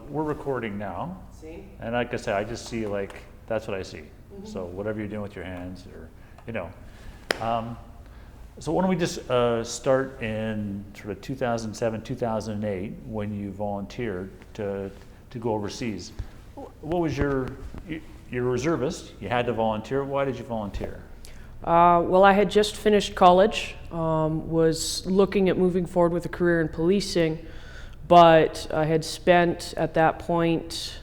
We're recording now. See? And like I said, I just see that's what I see. So whatever you're doing with your hands or. So why don't we just start in sort of 2007, 2008 when you volunteered to go overseas. What was you're a reservist, you had to volunteer. Why did you volunteer? Well, I had just finished college, was looking at moving forward with a career in policing, but I had spent at that point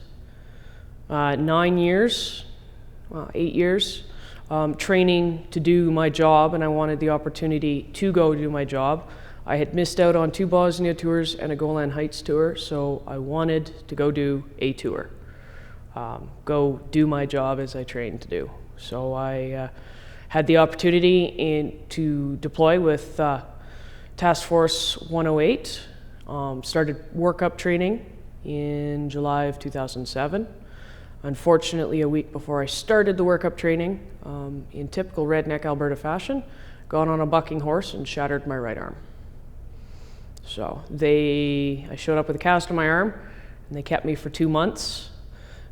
8 years training to do my job, and I wanted the opportunity to go do my job. I had missed out on 2 Bosnia tours and a Golan Heights tour, so I wanted to go do a tour, go do my job as I trained to do. So I had the opportunity to deploy with Task Force 108, started workup training in July of 2007. Unfortunately, a week before I started the workup training, in typical redneck Alberta fashion, got on a bucking horse and shattered my right arm. So I showed up with a cast on my arm, and they kept me for 2 months.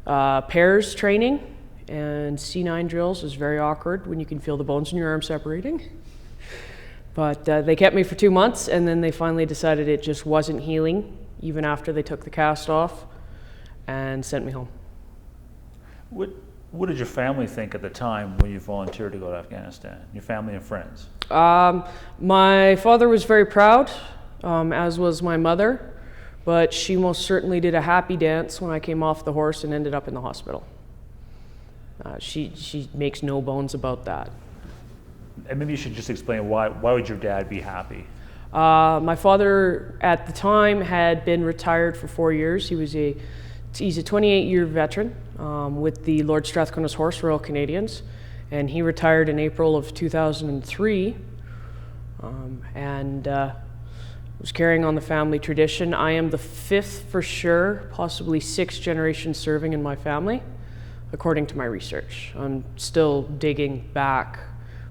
Pairs training and C9 drills is very awkward when you can feel the bones in your arm separating. But they kept me for 2 months, and then they finally decided it just wasn't healing, even after they took the cast off, and sent me home. What did your family think at the time when you volunteered to go to Afghanistan? Your family and friends? My father was very proud, as was my mother, but she most certainly did a happy dance when I came off the horse and ended up in the hospital. She makes no bones about that. And maybe you should just explain why would your dad be happy? My father at the time had been retired for 4 years. He's a 28-year veteran with the Lord Strathcona's Horse Royal Canadians, and he retired in April of 2003, and was carrying on the family tradition. I am the 5th for sure, possibly 6th generation serving in my family, according to my research. I'm still digging back,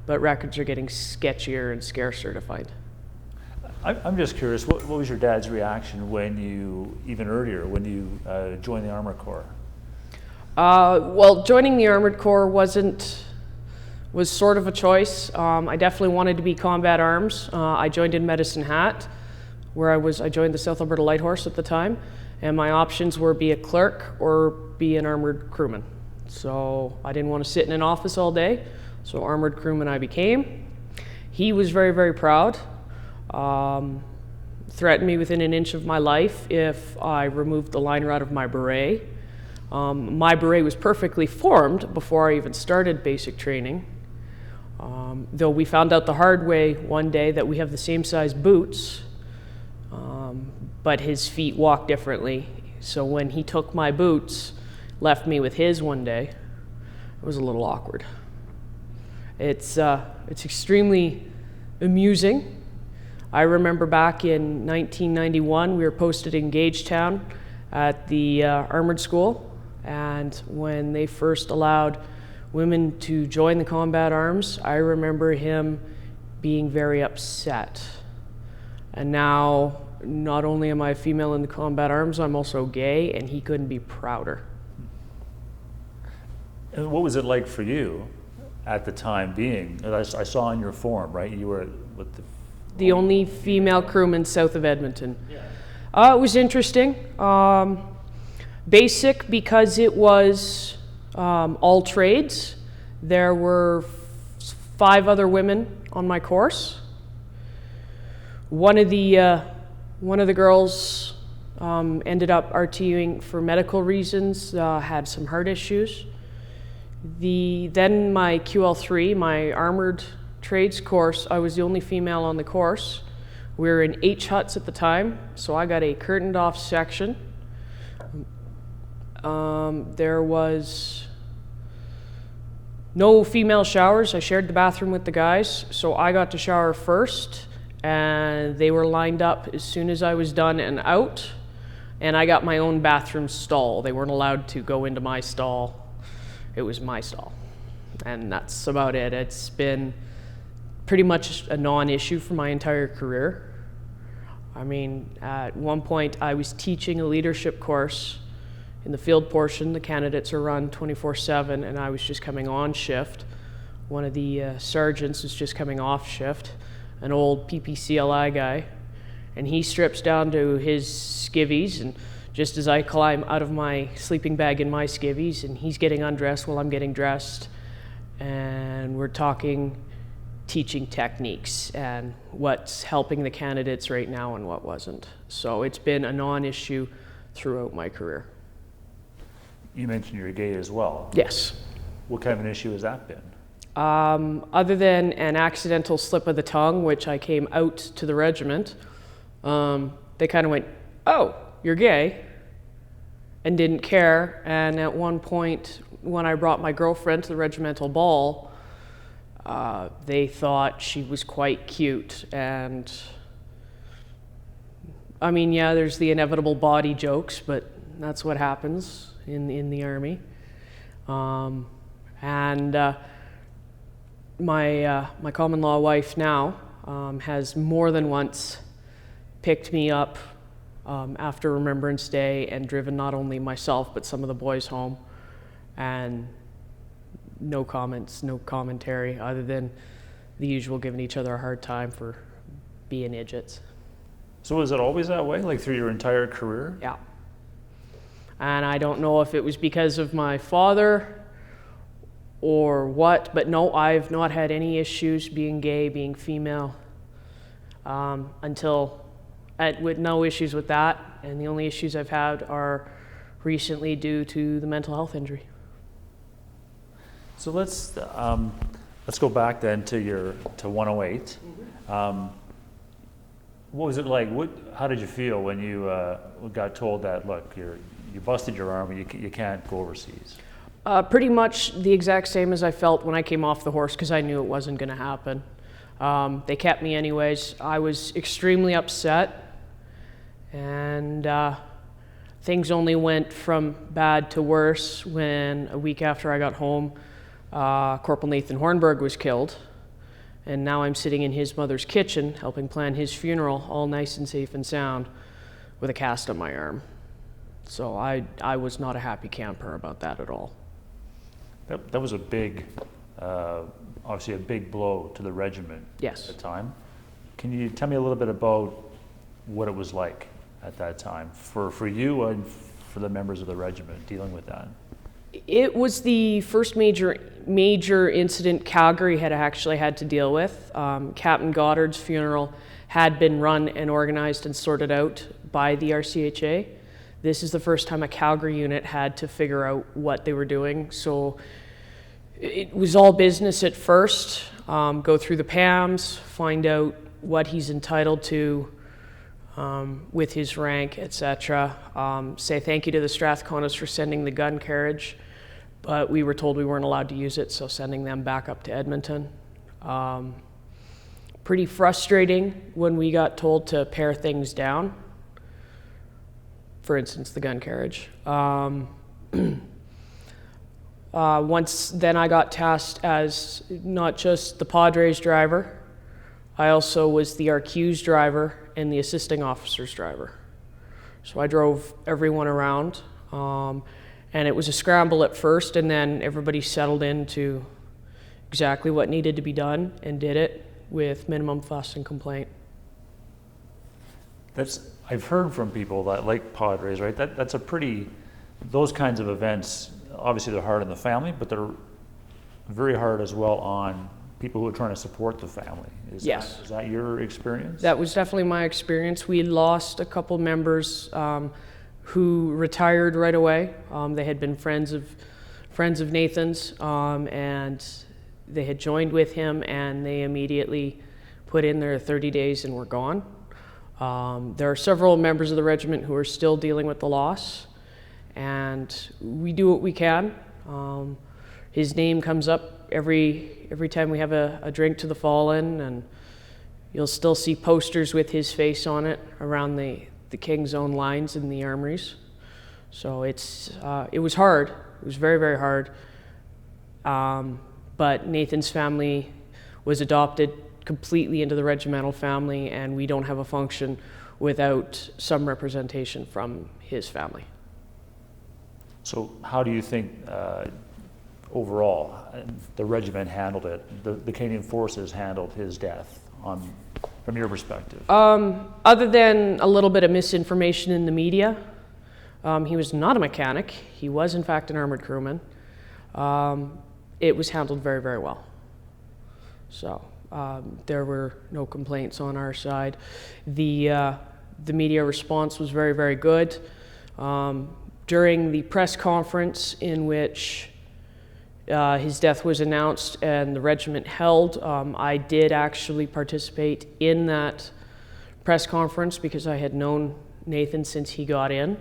but records are getting sketchier and scarcer to find. I'm just curious, what was your dad's reaction when you joined the Armored Corps? Well, joining the Armored Corps was sort of a choice. I definitely wanted to be combat arms. I joined in Medicine Hat, where I joined the South Alberta Light Horse at the time, and my options were be a clerk or be an armored crewman. So I didn't want to sit in an office all day, so armored crewman I became. He was very, very proud. Threatened me within an inch of my life if I removed the line rod of my beret. My beret was perfectly formed before I even started basic training, though we found out the hard way one day that we have the same size boots, but his feet walk differently. So when he took my boots, left me with his one day, it was a little awkward. It's extremely amusing. I remember back in 1991, we were posted in Gagetown at the Armored School, and when they first allowed women to join the combat arms, I remember him being very upset. And now, not only am I a female in the combat arms, I'm also gay, and he couldn't be prouder. And what was it like for you at the time being? I saw in your form, right? You were with the only female crewman south of Edmonton. Yeah. It was interesting. Basic because it was all trades. There were 5 other women on my course. One of the girls ended up RTUing for medical reasons, had some heart issues. Then my QL3, my armored trades course, I was the only female on the course. We were in H huts at the time, so I got a curtained off section. There was no female showers. I shared the bathroom with the guys, so I got to shower first, and they were lined up as soon as I was done and out, and I got my own bathroom stall. They weren't allowed to go into my stall. It was my stall, and that's about it. It's been pretty much a non-issue for my entire career. I mean, at one point I was teaching a leadership course in the field portion. The candidates are run 24/7, and I was just coming on shift. One of the sergeants was just coming off shift, an old PPCLI guy, and he strips down to his skivvies, and just as I climb out of my sleeping bag in my skivvies, and he's getting undressed while I'm getting dressed, and we're talking teaching techniques and what's helping the candidates right now and what wasn't. So it's been a non-issue throughout my career. You mentioned you're gay as well. Yes. What kind of an issue has that been? Other than an accidental slip of the tongue, which I came out to the regiment, they kind of went, "Oh, you're gay," and didn't care. And at one point, when I brought my girlfriend to the regimental ball, they thought she was quite cute. And I mean, yeah, there's the inevitable body jokes, but that's what happens in the Army. My common law wife now has more than once picked me up after Remembrance Day and driven not only myself but some of the boys home, and no comments, no commentary other than the usual, giving each other a hard time for being idiots. So was it always that way, like through your entire career? Yeah. And I don't know if it was because of my father or what, but no, I've not had any issues being gay, being female, with no issues with that. And the only issues I've had are recently due to the mental health injury. So let's go back then to 108. What was it like? How did you feel when you got told that, look, you busted your arm, you can't go overseas? Pretty much the exact same as I felt when I came off the horse, because I knew it wasn't going to happen. They kept me anyways. I was extremely upset, and things only went from bad to worse when a week after I got home, Corporal Nathan Hornberg was killed, and now I'm sitting in his mother's kitchen helping plan his funeral, all nice and safe and sound, with a cast on my arm. So I was not a happy camper about that at all. That was a big, obviously a big blow to the regiment. Yes. At the time. Can you tell me a little bit about what it was like at that time for you and for the members of the regiment dealing with that? It was the first major incident Calgary had actually had to deal with. Captain Goddard's funeral had been run and organized and sorted out by the RCHA. This is the first time a Calgary unit had to figure out what they were doing. So it was all business at first. Go through the PAMs, find out what he's entitled to with his rank, etc. Say thank you to the Strathconas for sending the gun carriage, but we were told we weren't allowed to use it, so sending them back up to Edmonton. Pretty frustrating when we got told to pare things down. For instance, the gun carriage. Once then I got tasked as not just the Padres driver, I also was the RQ's driver and the assisting officer's driver. So I drove everyone around, and it was a scramble at first, and then everybody settled into exactly what needed to be done and did it with minimum fuss and complaint. I've heard from people that like Padres, right? Those kinds of events, obviously they're hard on the family, but they're very hard as well on people who are trying to support the family. Yes. Is that your experience? That was definitely my experience. We lost a couple members who retired right away. They had been friends of Nathan's, and they had joined with him, and they immediately put in their 30 days and were gone. There are several members of the regiment who are still dealing with the loss, and we do what we can. His name comes up every time we have a drink to the fallen, and you'll still see posters with his face on it around the King's Own lines in the armories. So it was hard. It was very, very hard. But Nathan's family was adopted completely into the regimental family, and we don't have a function without some representation from his family. So how do you think overall the regiment handled it, the Canadian Forces handled his death from your perspective? Other than a little bit of misinformation in the media, he was not a mechanic. He was in fact an armored crewman. It was handled very, very well. So there were no complaints on our side. The media response was very, very good. During the press conference in which his death was announced and the regiment held, I did actually participate in that press conference because I had known Nathan since he got in.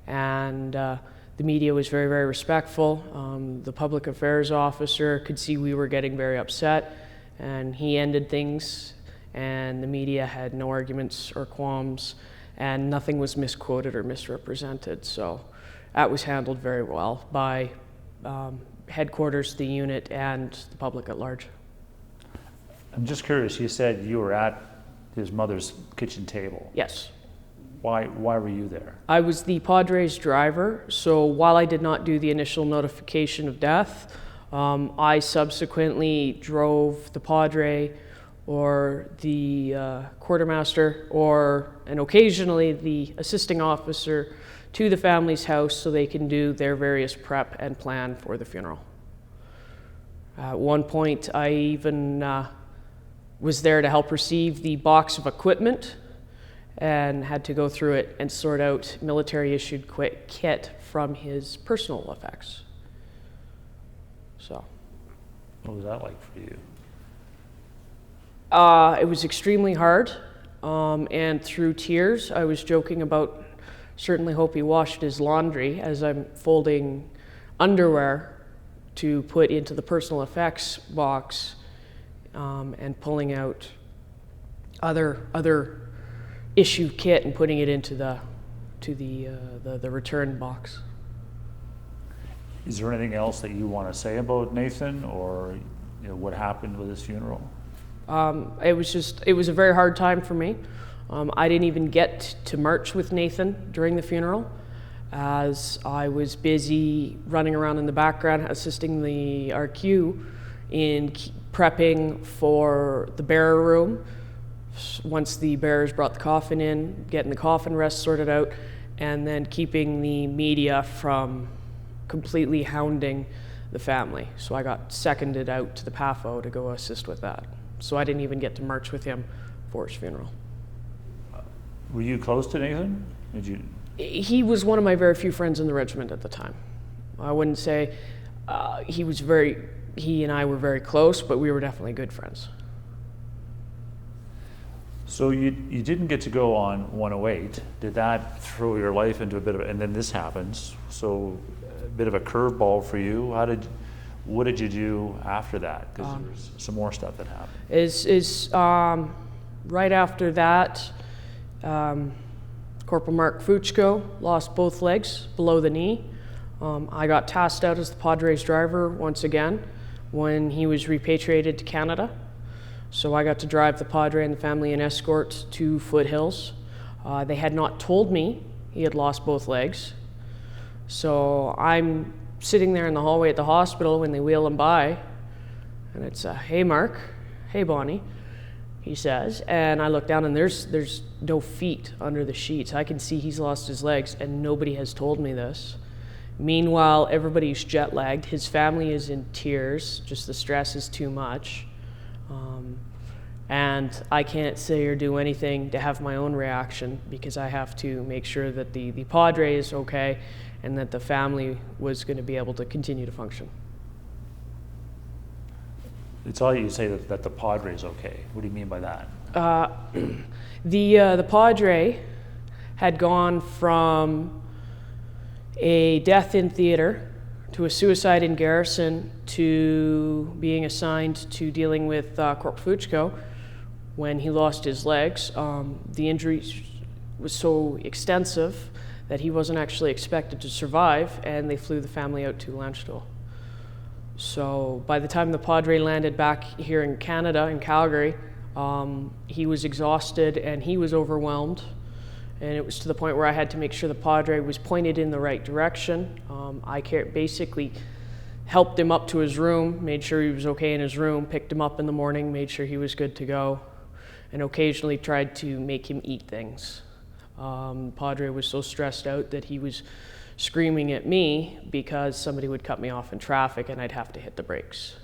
And the media was very, very respectful. The public affairs officer could see we were getting very upset, and he ended things, and the media had no arguments or qualms, and nothing was misquoted or misrepresented. So that was handled very well by headquarters, the unit, and the public at large. I'm just curious, you said you were at his mother's kitchen table. Yes. Why were you there? I was the Padres driver, so while I did not do the initial notification of death, I subsequently drove the Padre or the quartermaster and occasionally the assisting officer to the family's house so they can do their various prep and plan for the funeral. At one point, I even was there to help receive the box of equipment and had to go through it and sort out military-issued kit from his personal effects. So, what was that like for you? It was extremely hard, and through tears, I was joking about certainly hope he washed his laundry as I'm folding underwear to put into the personal effects box and pulling out other issue kit and putting it into the return box. Is there anything else that you want to say about Nathan, or what happened with his funeral? It was a very hard time for me. I didn't even get to march with Nathan during the funeral, as I was busy running around in the background assisting the RQ in prepping for the bearer room. Once the bearers brought the coffin in, getting the coffin rest sorted out, and then keeping the media from completely hounding the family. So I got seconded out to the PAFO to go assist with that. So I didn't even get to march with him for his funeral. Were you close to Nathan? He was one of my very few friends in the regiment at the time. I wouldn't say he and I were very close, but we were definitely good friends. So you didn't get to go on 108. Did that throw your life into a bit of, and then this happens, so a bit of a curveball for you? What did you do after that? Because there was some more stuff that happened. Right after that, Corporal Mark Fuchko lost both legs below the knee. I got tasked out as the Padres driver once again when he was repatriated to Canada. So I got to drive the Padre and the family in escort to Foothills. They had not told me he had lost both legs. So I'm sitting there in the hallway at the hospital when they wheel him by, and it's, "Hey Mark, hey Bonnie," he says, and I look down and there's no feet under the sheets. I can see he's lost his legs, and nobody has told me this. Meanwhile, everybody's jet lagged. His family is in tears, just the stress is too much. And I can't say or do anything to have my own reaction because I have to make sure that the Padre is okay and that the family was going to be able to continue to function. It's all you say that the Padre is okay. What do you mean by that? The Padre had gone from a death in theater to a suicide in garrison to being assigned to dealing with Corporal Fuchko when he lost his legs. The injury was so extensive that he wasn't actually expected to survive, and they flew the family out to Landstuhl. So by the time the Padre landed back here in Canada, in Calgary, He was exhausted and he was overwhelmed. And it was to the point where I had to make sure the Padre was pointed in the right direction. I basically helped him up to his room, made sure he was okay in his room, picked him up in the morning, made sure he was good to go, and occasionally tried to make him eat things. Padre was so stressed out that he was screaming at me because somebody would cut me off in traffic and I'd have to hit the brakes.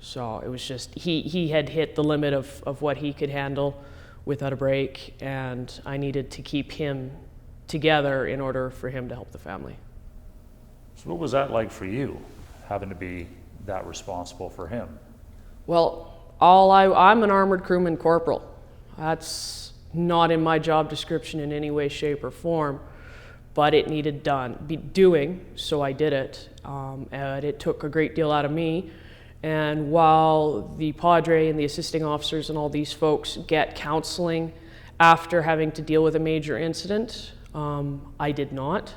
So it was just, he had hit the limit of what he could handle without a break, and I needed to keep him together in order for him to help the family. So what was that like for you, having to be that responsible for him? Well, I'm an armored crewman corporal. That's not in my job description in any way, shape, or form, but it needed doing, so I did it. And it took a great deal out of me. And while the Padre and the assisting officers and all these folks get counseling after having to deal with a major incident, I did not.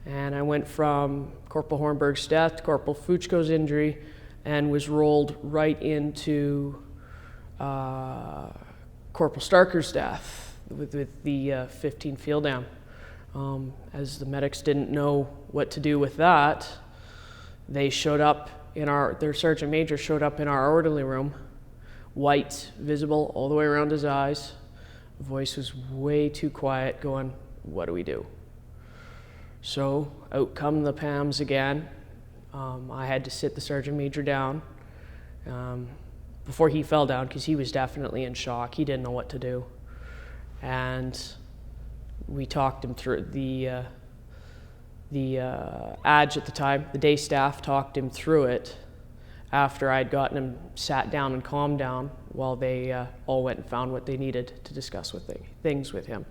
And I went from Corporal Hornberg's death to Corporal Fuchko's injury and was rolled right into Corporal Starker's death with the 15 field am. As the medics didn't know what to do with that, they showed up their Sergeant Major showed up in our orderly room, white, visible all the way around his eyes. The voice was way too quiet, going, "What do we do?" So out come the PAMs again. I had to sit the Sergeant Major down before he fell down, because he was definitely in shock. He didn't know what to do. And we talked him through the ADGE at the time, the day staff talked him through it after I'd gotten him sat down and calmed down while they all went and found what they needed to discuss things with him.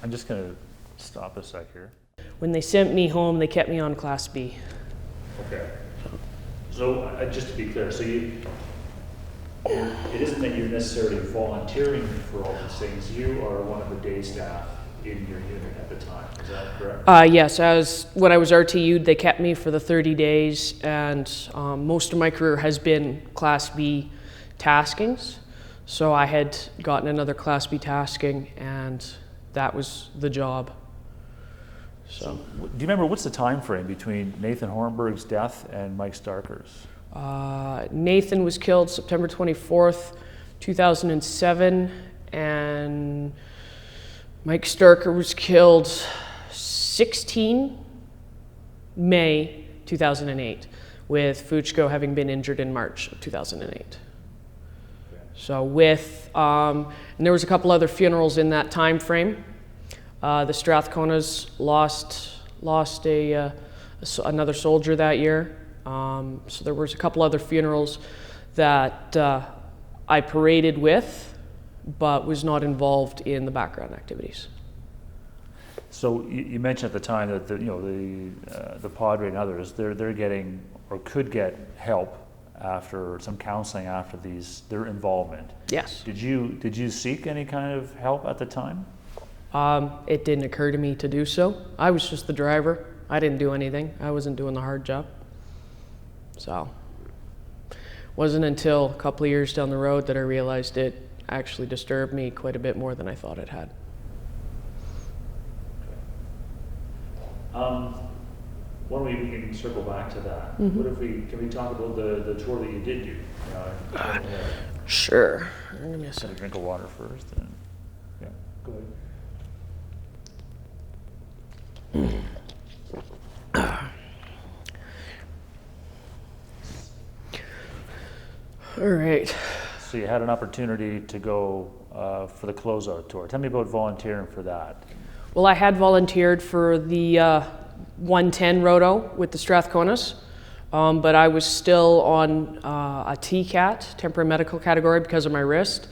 I'm just going to stop a sec here. When they sent me home, they kept me on Class B. Okay. So just to be clear, so it isn't that you're necessarily volunteering for all these things. You are one of the day staff in your unit at the time, is that correct? Yes, when I was RTU'd, they kept me for the 30 days, and most of my career has been Class B taskings. So I had gotten another Class B tasking, and that was the job. So, do you remember what's the time frame between Nathan Hornberg's death and Mike Starker's? Nathan was killed September 24th, 2007, and Mike Starker was killed 16 May 2008, with Fuchko having been injured in March of 2008. Okay. So and there was a couple other funerals in that time frame. The Strathconas lost another soldier that year. So there was a couple other funerals that I paraded with, but was not involved in the background activities. So you mentioned at the time that the Padre and others, they're getting or could get help after some counseling after their involvement. Yes. Did you seek any kind of help at the time? It didn't occur to me to do so. I was just the driver. I didn't do anything. I wasn't doing the hard job. So it wasn't until a couple of years down the road that I realized it actually disturbed me quite a bit more than I thought it had. Why don't we can circle back to that? Mm-hmm. Can we talk about the tour that you did do? Sure. Give me a second. Drink of water first. And, yeah, go ahead. All right. So you had an opportunity to go for the closeout tour. Tell me about volunteering for that. Well, I had volunteered for the 110 roto with the Strathconas, but I was still on a TCAT, temporary medical category, because of my wrist,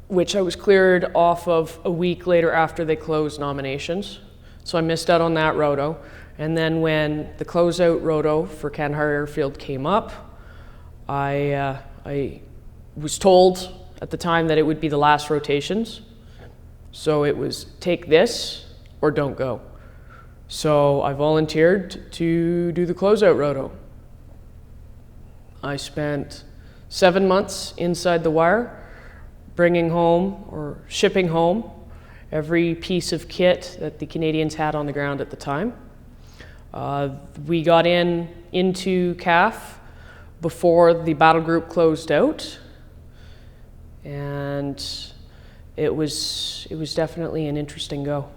which I was cleared off of a week later after they closed nominations. So I missed out on that roto. And then when the closeout roto for Kandahar Airfield came up, I was told at the time that it would be the last rotations. So it was take this or don't go. So I volunteered to do the closeout roto. I spent 7 months inside the wire, bringing home or shipping home every piece of kit that the Canadians had on the ground at the time. We got into CAF before the battle group closed out, and it was definitely an interesting go.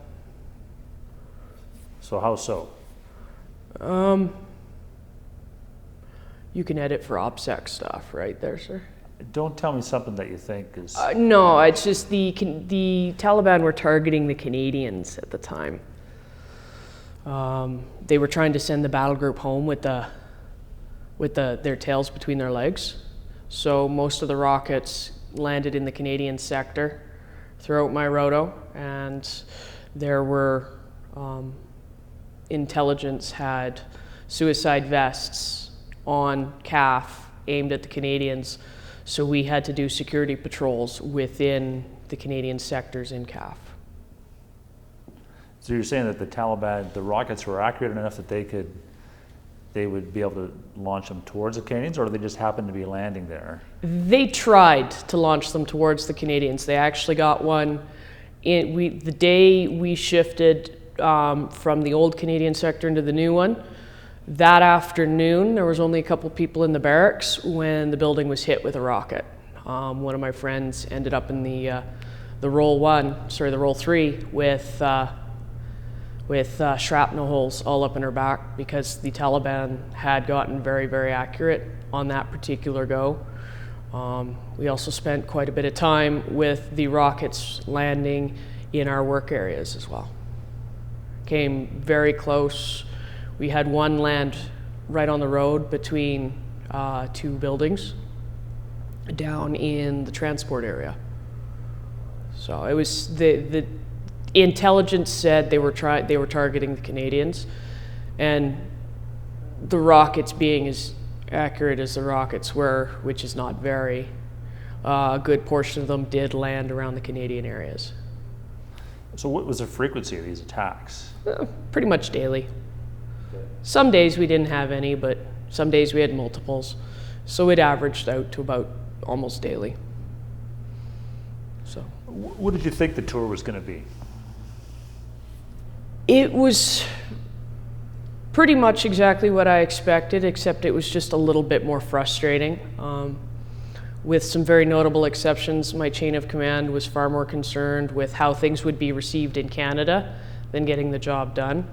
So how so? You can edit for OPSEC stuff right there, sir. Don't tell me something that you think is... No, it's just the Taliban were targeting the Canadians at the time. They were trying to send the battle group home with their tails between their legs. So most of the rockets landed in the Canadian sector throughout my roto, and there were intelligence had suicide vests on CAF aimed at the Canadians, so we had to do security patrols within the Canadian sectors in CAF. So you're saying that the Taliban, the rockets were accurate enough that they would be able to launch them towards the Canadians, or they just happened to be landing there? They tried to launch them towards the Canadians. They actually got one the day we shifted from the old Canadian sector into the new one. That afternoon, there was only a couple people in the barracks when the building was hit with a rocket. One of my friends ended up in the roll 3 with shrapnel holes all up in her back because the Taliban had gotten very, very accurate on that particular go. We also spent quite a bit of time with the rockets landing in our work areas as well. Came very close. We had one land right on the road between two buildings down in the transport area. So it was the intelligence said they were targeting the Canadians, and the rockets being as accurate as the rockets were, which is not very, a good portion of them did land around the Canadian areas. So what was the frequency of these attacks? Pretty much daily. Some days we didn't have any, but some days we had multiples. So it averaged out to about almost daily. So, what did you think the tour was going to be? It was pretty much exactly what I expected, except it was just a little bit more frustrating. With some very notable exceptions, my chain of command was far more concerned with how things would be received in Canada than getting the job done.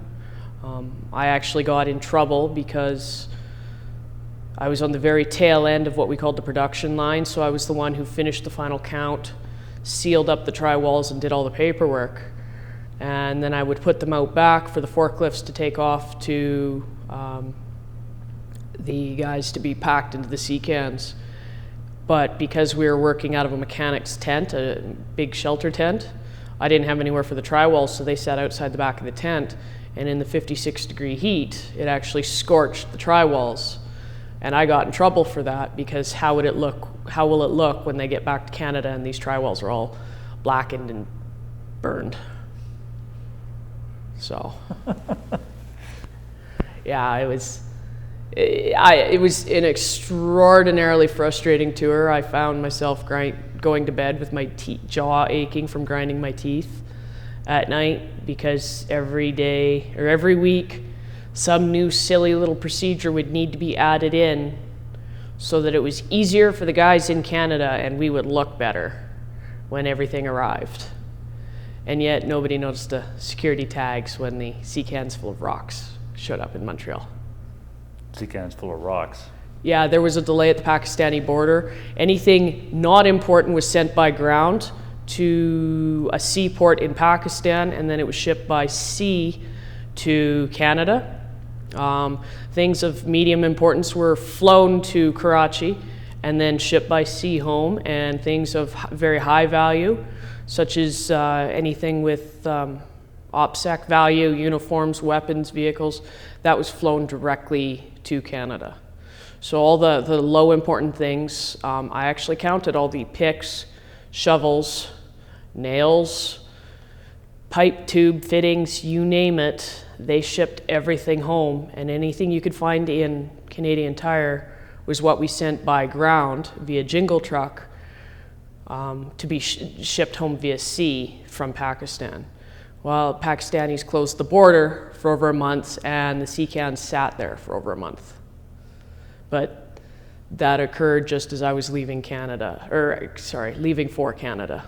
I actually got in trouble because I was on the very tail end of what we called the production line, so I was the one who finished the final count, sealed up the tri-walls, and did all the paperwork. And then I would put them out back for the forklifts to take off to the guys to be packed into the sea cans. But because we were working out of a mechanic's tent, a big shelter tent, I didn't have anywhere for the tri-walls, so they sat outside the back of the tent. And in the 56-degree heat, it actually scorched the tri-walls. And I got in trouble for that because how will it look when they get back to Canada and these tri-walls are all blackened and burned? So, yeah, it was an extraordinarily frustrating tour. I found myself going to bed with my jaw aching from grinding my teeth at night because every day or every week some new silly little procedure would need to be added in so that it was easier for the guys in Canada and we would look better when everything arrived. And yet nobody noticed the security tags when the sea cans full of rocks showed up in Montreal. Sea cans full of rocks? Yeah, there was a delay at the Pakistani border. Anything not important was sent by ground to a seaport in Pakistan, and then it was shipped by sea to Canada. Things of medium importance were flown to Karachi and then shipped by sea home, and things of very high value, such as anything with OPSEC value, uniforms, weapons, vehicles, that was flown directly to Canada. So all the low important things, I actually counted all the picks, shovels, nails, pipe, tube, fittings, you name it, they shipped everything home, and anything you could find in Canadian Tire was what we sent by ground via jingle truck to be shipped home via sea from Pakistan. Well, Pakistanis closed the border for over a month, and the sea cans sat there for over a month. But that occurred just as I was leaving Canada, leaving for Canada.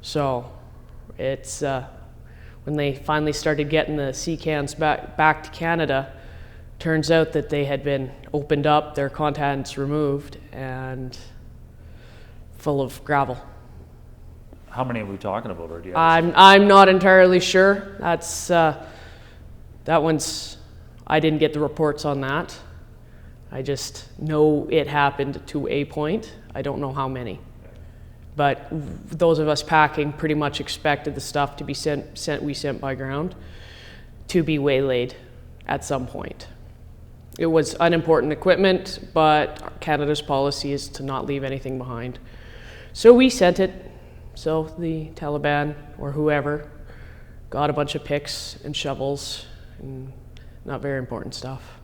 So it's when they finally started getting the sea cans back to Canada, turns out that they had been opened up, their contents removed, and full of gravel. How many are we talking about? Or do you I'm not entirely sure. That's that one's, I didn't get the reports on that. I just know it happened to a point. I don't know how many. But those of us packing pretty much expected the stuff to be sent by ground to be waylaid at some point. It was unimportant equipment, but Canada's policy is to not leave anything behind. So we sent it. So the Taliban or whoever got a bunch of picks and shovels and not very important stuff.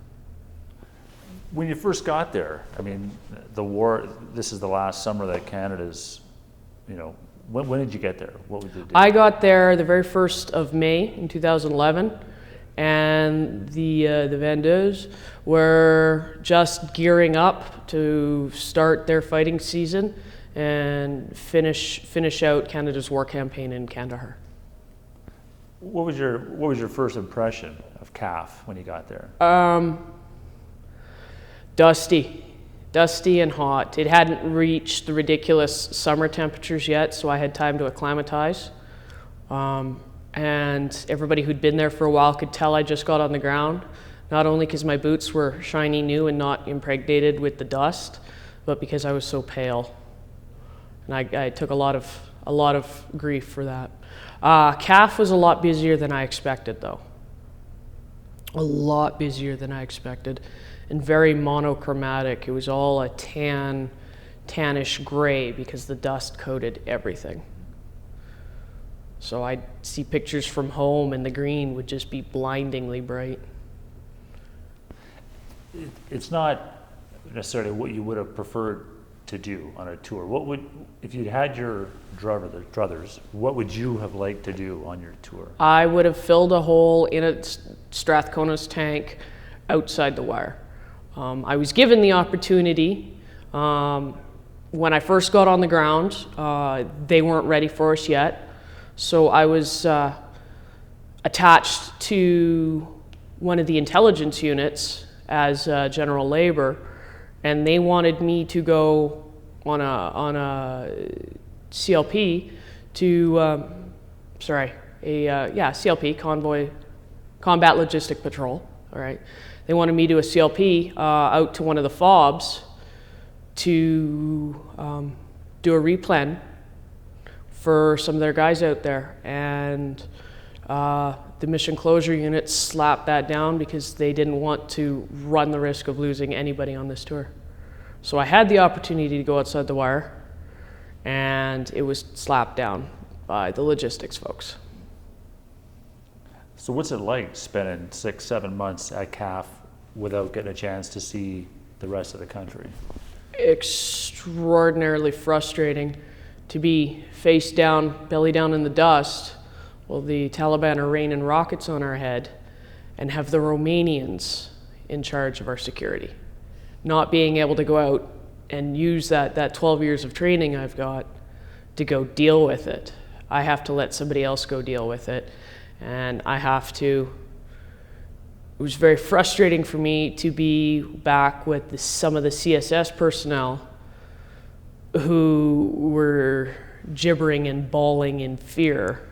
When you first got there, I mean, the war, this is the last summer that Canada's, when did you get there? What would you do? I got there the very 1st of May in 2011, and the Vendeurs were just gearing up to start their fighting season and finish out Canada's war campaign in Kandahar. What was your first impression of CAF when you got there? Dusty and hot. It hadn't reached the ridiculous summer temperatures yet, so I had time to acclimatize. And everybody who'd been there for a while could tell I just got on the ground, not only because my boots were shiny new and not impregnated with the dust, but because I was so pale. And I took a lot of grief for that. CAF was a lot busier than I expected, though. A lot busier than I expected, and very monochromatic. It was all a tannish gray because the dust coated everything. So I'd see pictures from home, and the green would just be blindingly bright. It's not necessarily what you would have preferred to do on a tour. What would, if you'd had your druthers, what would you have liked to do on your tour? I would have filled a hole in a Strathcona's tank outside the wire. I was given the opportunity when I first got on the ground. They weren't ready for us yet, so I was attached to one of the intelligence units as general labor, and they wanted me to go on a CLP to CLP, convoy combat logistic patrol. All right, they wanted me to do a CLP out to one of the FOBs to do a replen for some of their guys out there, and the mission closure unit slapped that down because they didn't want to run the risk of losing anybody on this tour. So I had the opportunity to go outside the wire, and it was slapped down by the logistics folks. So what's it like spending 6-7 months at CAF without getting a chance to see the rest of the country? Extraordinarily frustrating to be face down, belly down in the dust, while the Taliban are raining rockets on our head, and have the Romanians in charge of our security. Not being able to go out and use that 12 years of training I've got to go deal with it. I have to let somebody else go deal with it. And it was very frustrating for me to be back with some of the CSS personnel who were gibbering and bawling in fear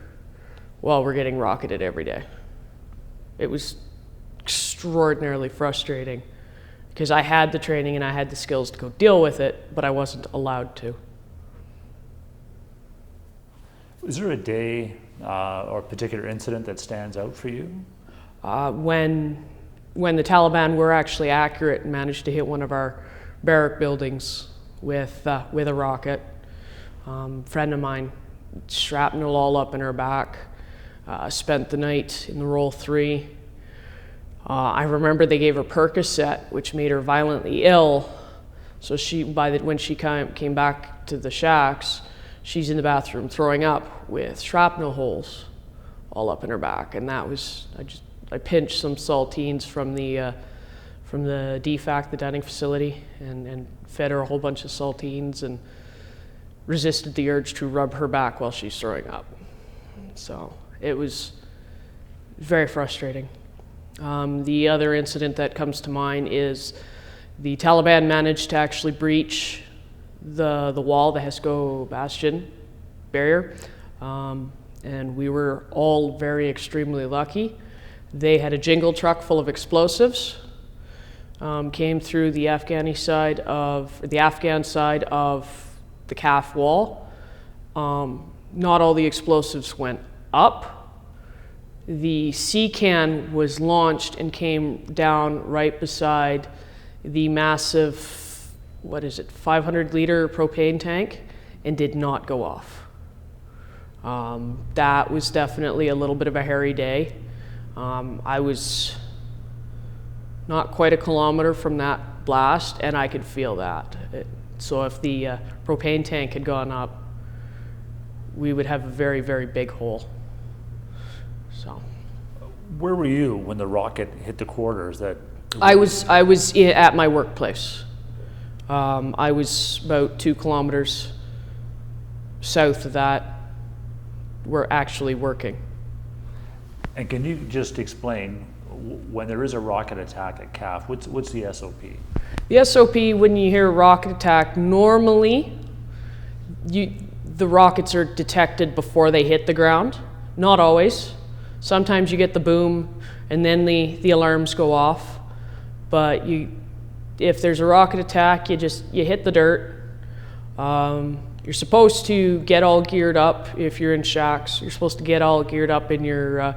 while we're getting rocketed every day. It was extraordinarily frustrating because I had the training and I had the skills to go deal with it, but I wasn't allowed to. Is there a day or a particular incident that stands out for you? When the Taliban were actually accurate and managed to hit one of our barrack buildings with a rocket. Friend of mine, shrapnel all up in her back, spent the night in the roll 3. I remember they gave her Percocet, which made her violently ill, So when she came back to the shacks, she's in the bathroom throwing up with shrapnel holes all up in her back. And that was, I pinched some saltines from the DFAC, the dining facility, and fed her a whole bunch of saltines and resisted the urge to rub her back while she's throwing up. So it was very frustrating. The other incident that comes to mind is the Taliban managed to actually breach the wall, the Hesco Bastion barrier, and we were all very extremely lucky. They had a jingle truck full of explosives, came through the Afghan side of the CAF wall. Not all the explosives went up. The C-can was launched and came down right beside the massive, 500-liter propane tank, and did not go off. That was definitely a little bit of a hairy day. I was not quite a kilometer from that blast, and I could feel that. So if the propane tank had gone up, we would have a very, very big hole. So, where were you when the rocket hit the quarters? I was at my workplace. I was about 2 kilometers south of that. We're actually working. And can you just explain, when there is a rocket attack at CAF, what's the SOP? The SOP, when you hear rocket attack, normally the rockets are detected before they hit the ground. Not always. Sometimes you get the boom and then the alarms go off. But if there's a rocket attack, you hit the dirt. You're supposed to get all geared up if you're in shacks. You're supposed to get all geared up in your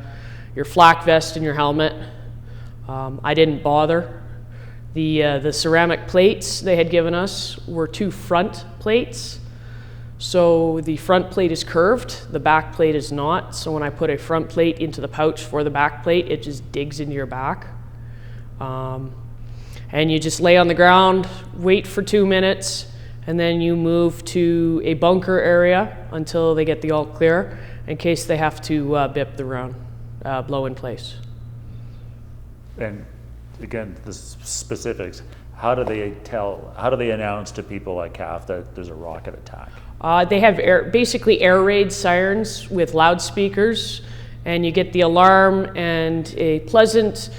flak vest and your helmet. I didn't bother. The ceramic plates they had given us were 2 front plates. So the front plate is curved, the back plate is not. So when I put a front plate into the pouch for the back plate, it just digs into your back. And you just lay on the ground, wait for 2 minutes, and then you move to a bunker area until they get the all clear in case they have to bip the round, blow in place. And again, the specifics, how do they announce to people at CAF that there's a rocket attack? They have basically air raid sirens with loudspeakers, and you get the alarm and a pleasant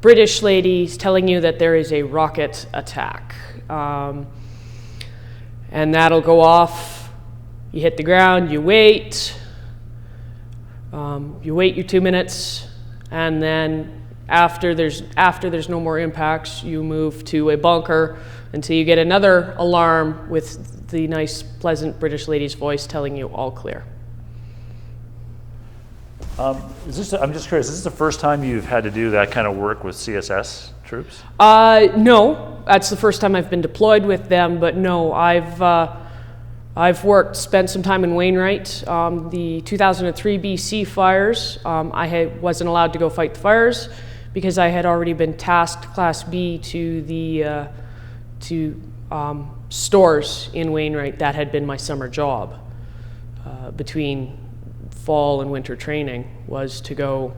British lady telling you that there is a rocket attack. And that'll go off. You hit the ground, you wait your 2 minutes, and then after there's no more impacts, you move to a bunker until you get another alarm with the nice, pleasant British lady's voice telling you all clear. I'm just curious, is this the first time you've had to do that kind of work with CSS troops? No, that's the first time I've been deployed with them, but no, I've spent some time in Wainwright. The 2003 BC fires, wasn't allowed to go fight the fires because I had already been tasked Class B to the stores in Wainwright. That had been my summer job between fall and winter training, was to go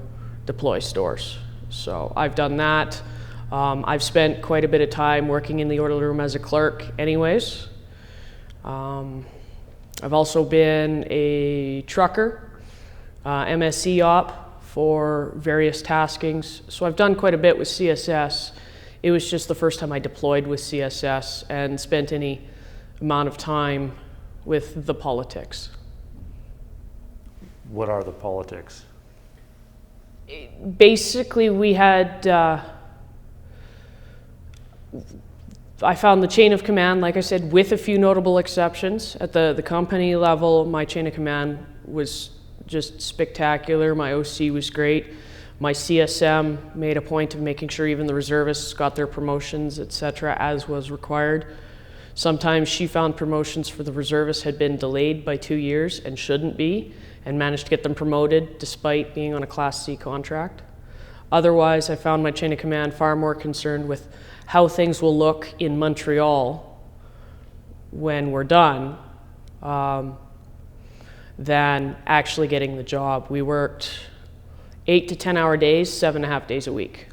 deploy stores. So I've done that. I've spent quite a bit of time working in the orderly room as a clerk anyways. I've also been a trucker, MSC op for various taskings. So I've done quite a bit with CSS. It was just the first time I deployed with CSS and spent any amount of time with the politics. What are the politics? Basically, we had, I found the chain of command, like I said, with a few notable exceptions. At the company level, my chain of command was just spectacular. My OC was great. My CSM made a point of making sure even the reservists got their promotions, etc., as was required. Sometimes she found promotions for the reservists had been delayed by 2 years and shouldn't be, and managed to get them promoted despite being on a Class C contract. Otherwise, I found my chain of command far more concerned with how things will look in Montreal when we're done than actually getting the job. We worked 8 to 10 hour days, 7.5 days a week.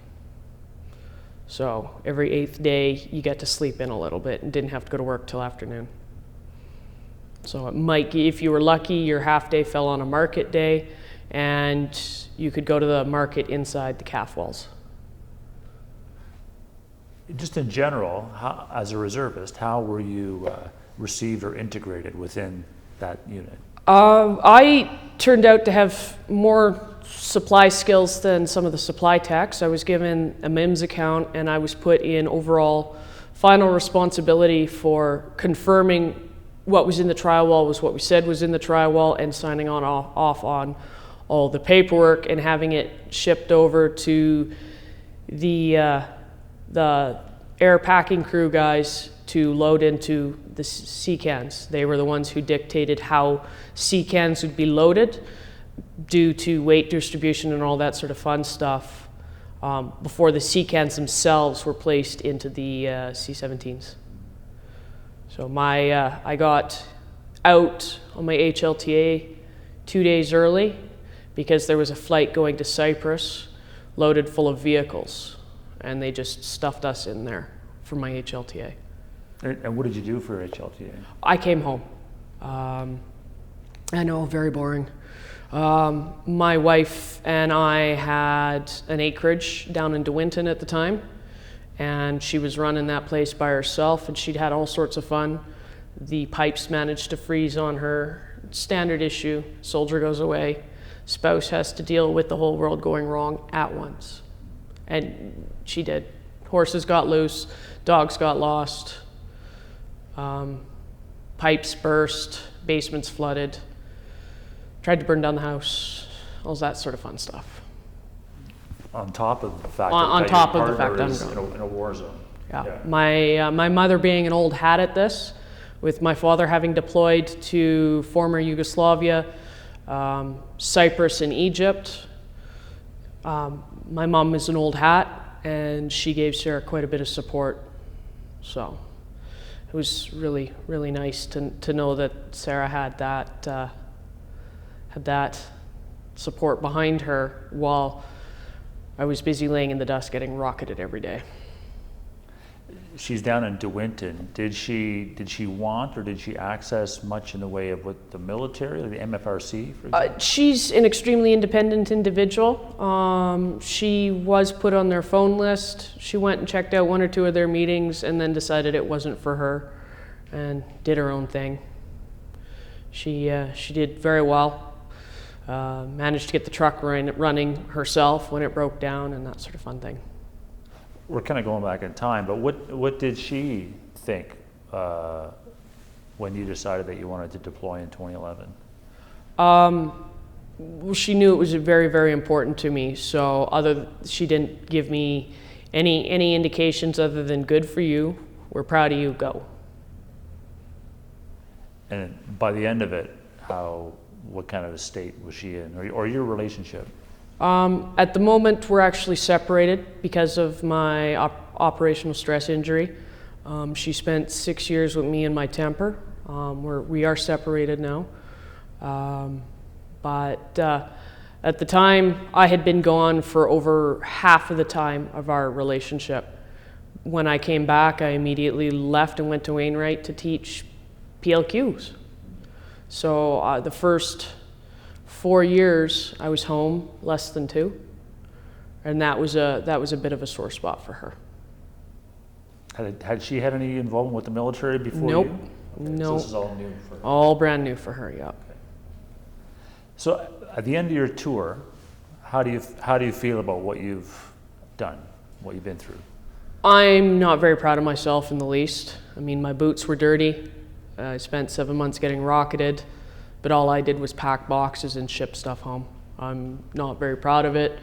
So every 8th day you get to sleep in a little bit and didn't have to go to work till afternoon. So it might, if you were lucky, your half day fell on a market day and you could go to the market inside the calf walls. Just in general, as a reservist, how were you received or integrated within that unit? I turned out to have more supply skills than some of the supply techs. I was given a MIMS account and I was put in overall final responsibility for confirming what was in the trial wall was what we said was in the trial wall, and signing off on all the paperwork and having it shipped over to the air packing crew guys to load into the sea cans. They were the ones who dictated how sea cans would be loaded due to weight distribution and all that sort of fun stuff before the sea cans themselves were placed into the C-17s. So I got out on my HLTA 2 days early because there was a flight going to Cyprus loaded full of vehicles, and they just stuffed us in there for my HLTA. And what did you do for HLTA? I came home. I know, very boring. My wife and I had an acreage down in De Winton at the time, and she was running that place by herself, and she'd had all sorts of fun. The pipes managed to freeze on her. Standard issue, soldier goes away, spouse has to deal with the whole world going wrong at once. And she did. Horses got loose, dogs got lost, pipes burst, basements flooded, tried to burn down the house, all that sort of fun stuff. On top of the fact On that top your of the fact partner I'm is in a war zone. Yeah. My mother being an old hat at this, with my father having deployed to former Yugoslavia, Cyprus and Egypt. My mom is an old hat, and she gave Sarah quite a bit of support. So it was really, really nice to know that Sarah had that support behind her while I was busy laying in the dust getting rocketed every day. She's down in De Winton. Did she want or did she access much in the way of what the military, like the MFRC, for example? She's an extremely independent individual. She was put on their phone list. She went and checked out 1 or 2 of their meetings and then decided it wasn't for her and did her own thing. She did very well. Managed to get the truck running herself when it broke down and that sort of fun thing. We're kind of going back in time, but what did she think when you decided that you wanted to deploy in 2011? Well, she knew it was very, very important to me. So she didn't give me any indications other than "good for you, we're proud of you, go." And by the end of it, what kind of a state was she in, or your relationship? At the moment, we're actually separated because of my operational stress injury. She spent 6 years with me and my temper. We are separated now. But at the time, I had been gone for over half of the time of our relationship. When I came back, I immediately left and went to Wainwright to teach PLQs. So the first 4 years I was home, less than 2, and that was a bit of a sore spot for her. Had she had any involvement with the military before Nope. you? Okay, No. so this is all new for her. All brand new for her, yeah. Okay. So at the end of your tour, how do you feel about what you've done, what you've been through? I'm not very proud of myself in the least. I mean, my boots were dirty. I spent 7 months getting rocketed, but all I did was pack boxes and ship stuff home. I'm not very proud of it,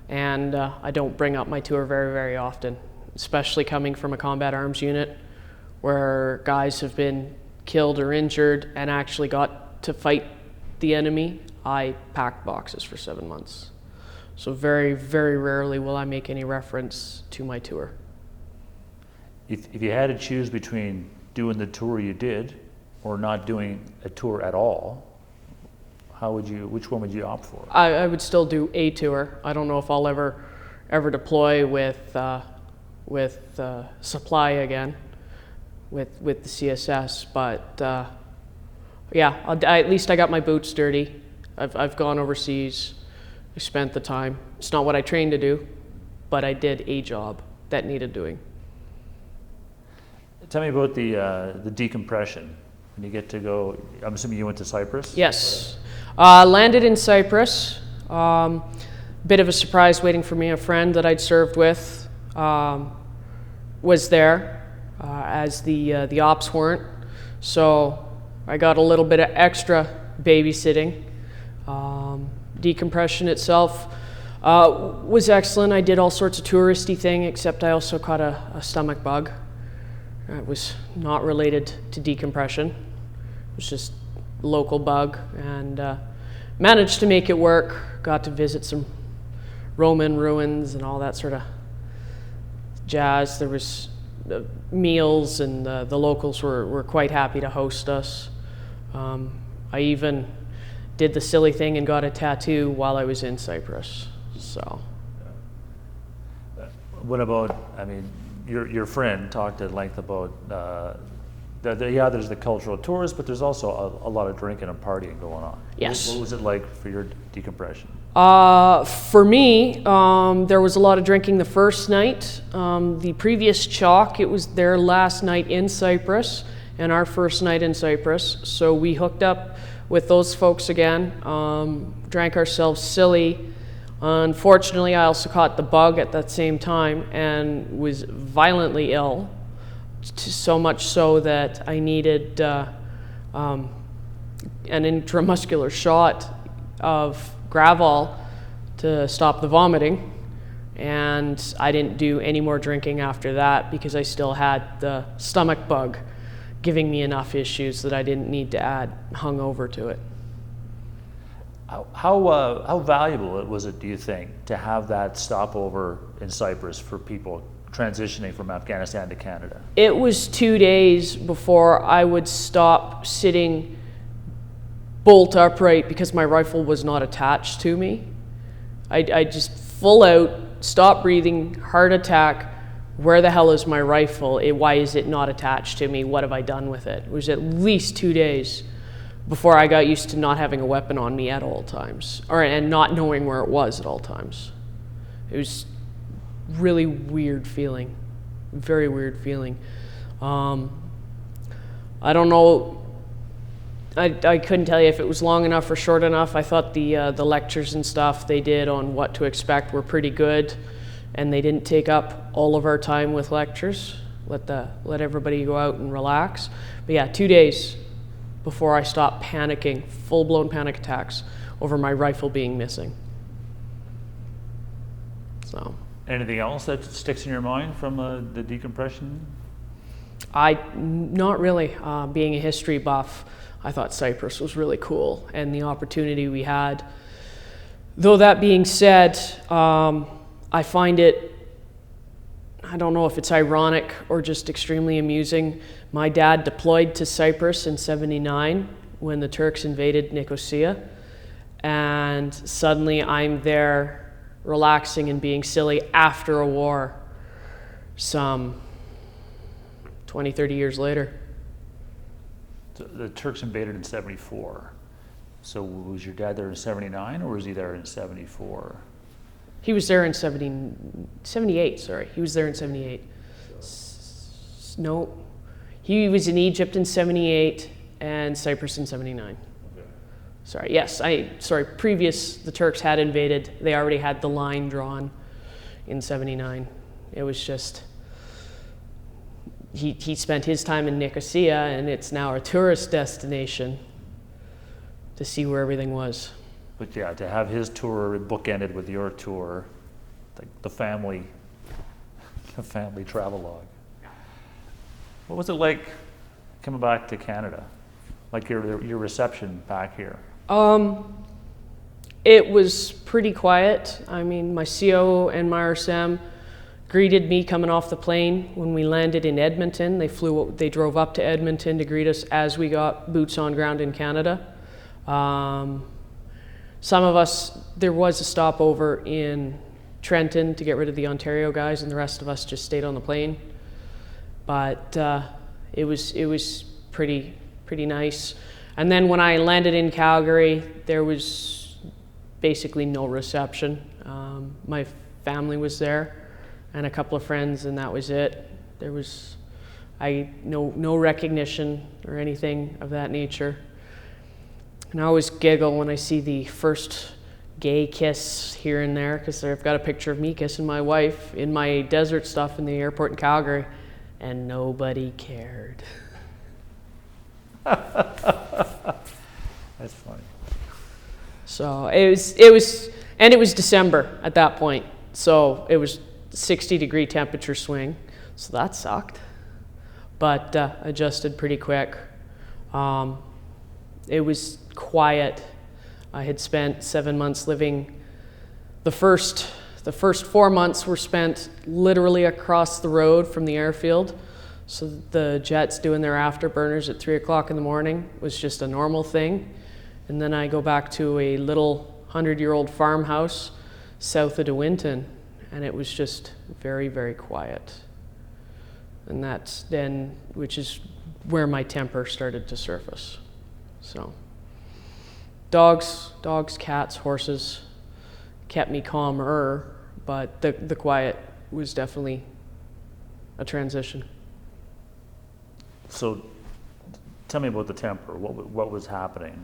and I don't bring up my tour very, very often, especially coming from a combat arms unit where guys have been killed or injured and actually got to fight the enemy. I packed boxes for 7 months. So very, very rarely will I make any reference to my tour. If you had to choose between doing the tour you did, or not doing a tour at all, which one would you opt for? I would still do a tour. I don't know if I'll ever deploy with supply again, with the CSS, but yeah, at least I got my boots dirty. I've gone overseas. I spent the time. It's not what I trained to do, but I did a job that needed doing. Tell me about the decompression. When you get to go, I'm assuming you went to Cyprus? Yes. Landed in Cyprus. Bit of a surprise waiting for me. A friend that I'd served with was there, as the ops weren't. So I got a little bit of extra babysitting. Decompression itself was excellent. I did all sorts of touristy thing, except I also caught a stomach bug. It was not related to decompression. It was just local bug, and managed to make it work. Got to visit some Roman ruins and all that sort of jazz. There was meals, and the locals were quite happy to host us. I even did the silly thing and got a tattoo while I was in Cyprus. So. What about, I mean, your friend talked at length about, yeah, there's the cultural tours, but there's also a lot of drinking and partying going on. Yes. What was it like for your decompression? For me, there was a lot of drinking the first night. The previous chalk, it was their last night in Cyprus and our first night in Cyprus. So we hooked up with those folks again, drank ourselves silly. Unfortunately, I also caught the bug at that same time and was violently ill, so much so that I needed an intramuscular shot of Gravol to stop the vomiting. And I didn't do any more drinking after that because I still had the stomach bug giving me enough issues that I didn't need to add hungover to it. How valuable was it, do you think, to have that stopover in Cyprus for people transitioning from Afghanistan to Canada? It was 2 days before I would stop sitting bolt upright because my rifle was not attached to me. I just full out, stop breathing, heart attack. Where the hell is my rifle? Why is it not attached to me? What have I done with it? It was at least 2 days before I got used to not having a weapon on me at all times, and not knowing where it was at all times. It was really weird feeling, very weird feeling. I don't know, I couldn't tell you if it was long enough or short enough. I thought the lectures and stuff they did on what to expect were pretty good, and they didn't take up all of our time with lectures. Let everybody go out and relax. But yeah, 2 days before I stopped panicking, full-blown panic attacks over my rifle being missing. So. Anything else that sticks in your mind from the decompression? Not really. Being a history buff, I thought Cyprus was really cool, and the opportunity we had. Though that being said, I find it, I don't know if it's ironic or just extremely amusing. My dad deployed to Cyprus in '79 when the Turks invaded Nicosia, and suddenly I'm there relaxing and being silly after a war some 20, 30 years later. The Turks invaded in '74. So was your dad there in '79 or was he there in '74? He was there in 78, sorry. He was there in 78. No, he was in Egypt in 78 and Cyprus in 79. Okay. Sorry, yes, the Turks had invaded. They already had the line drawn in 79. It was just, he spent his time in Nicosia, and it's now a tourist destination to see where everything was. But yeah, to have his tour bookended with your tour, the family travelogue. What was it like coming back to Canada? Like your reception back here? It was pretty quiet. I mean, my CO and my RSM greeted me coming off the plane when we landed in Edmonton. They drove up to Edmonton to greet us as we got boots on ground in Canada. Some of us, there was a stopover in Trenton to get rid of the Ontario guys, and the rest of us just stayed on the plane. But it was pretty nice. And then when I landed in Calgary, there was basically no reception. My family was there, and a couple of friends, and that was it. There was no recognition or anything of that nature. And I always giggle when I see the first gay kiss here and there, because I've got a picture of me kissing my wife in my desert stuff in the airport in Calgary, and nobody cared. That's funny. So it was December at that point, so it was 60-degree temperature swing, so that sucked, but adjusted pretty quick. It was quiet. I had spent 7 months living. The first 4 months were spent literally across the road from the airfield, so the jets doing their afterburners at 3 o'clock in the morning was just a normal thing. And then I go back to a little 100-year-old farmhouse south of De Winton, and it was just very, very quiet. And that's then, which is where my temper started to surface. So dogs, cats, horses kept me calmer, but the quiet was definitely a transition. So tell me about the temper. What was happening?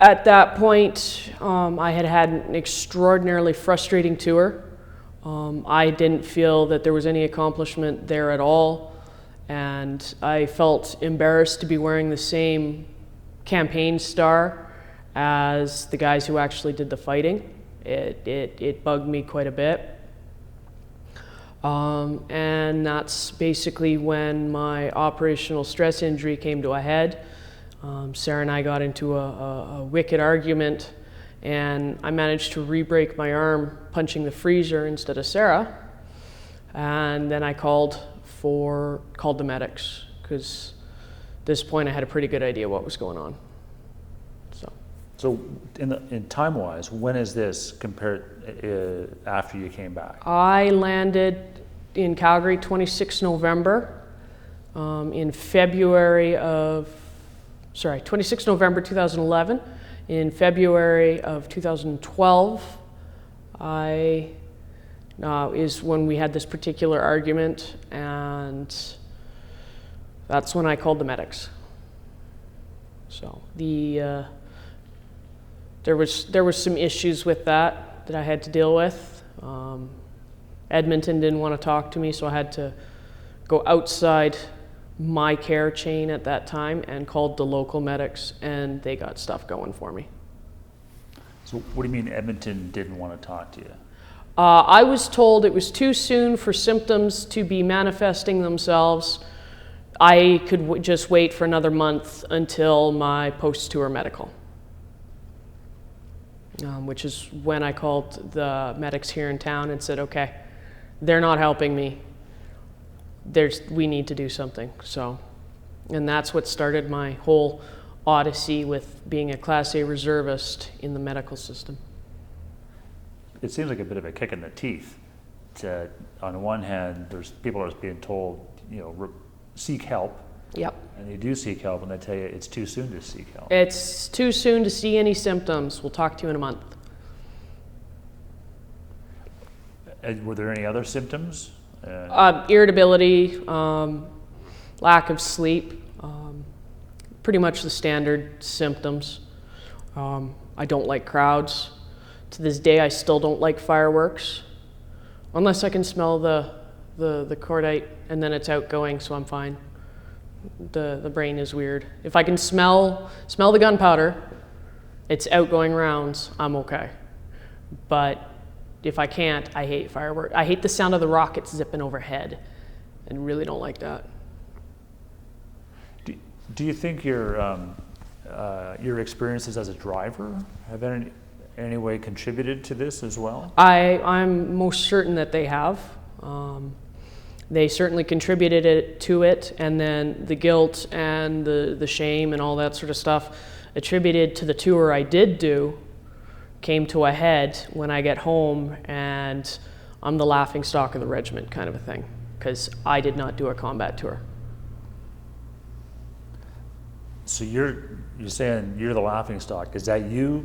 At that point, I had an extraordinarily frustrating tour. I didn't feel that there was any accomplishment there at all, and I felt embarrassed to be wearing the same campaign star as the guys who actually did the fighting. It bugged me quite a bit. And that's basically when my operational stress injury came to a head. Sarah and I got into a wicked argument, and I managed to re-break my arm punching the freezer instead of Sarah. And then I called the medics, because at this point I had a pretty good idea what was going on. So in time-wise, when is this compared after you came back? I landed in Calgary 26 November. In 26 November 2011. In February of 2012, is when we had this particular argument, and that's when I called the medics. So there was some issues with that I had to deal with. Edmonton didn't want to talk to me, so I had to go outside my care chain at that time and called the local medics, and they got stuff going for me. So what do you mean Edmonton didn't want to talk to you? I was told it was too soon for symptoms to be manifesting themselves. I could just wait for another month until my post-tour medical, which is when I called the medics here in town and said, okay, they're not helping me. We need to do something. So, and that's what started my whole odyssey with being a Class A reservist in the medical system. It seems like a bit of a kick in the teeth. On one hand, there's people are being told, seek help. Yep. And you do seek help, and they tell you it's too soon to seek help. It's too soon to see any symptoms. We'll talk to you in a month. Were there any other symptoms? Irritability, lack of sleep, pretty much the standard symptoms. I don't like crowds. To this day, I still don't like fireworks, unless I can smell the cordite, and then it's outgoing, so I'm fine. The brain is weird. If I can smell the gunpowder, it's outgoing rounds, I'm okay. But if I can't, I hate fireworks. I hate the sound of the rockets zipping overhead, and really don't like that. Do you think your experiences as a driver in any way contributed to this as well? I'm most certain that they have. They certainly contributed to it, and then the guilt and the shame and all that sort of stuff attributed to the tour I did do came to a head when I get home and I'm the laughingstock of the regiment kind of a thing, because I did not do a combat tour. So you're saying you're the laughingstock. Is that you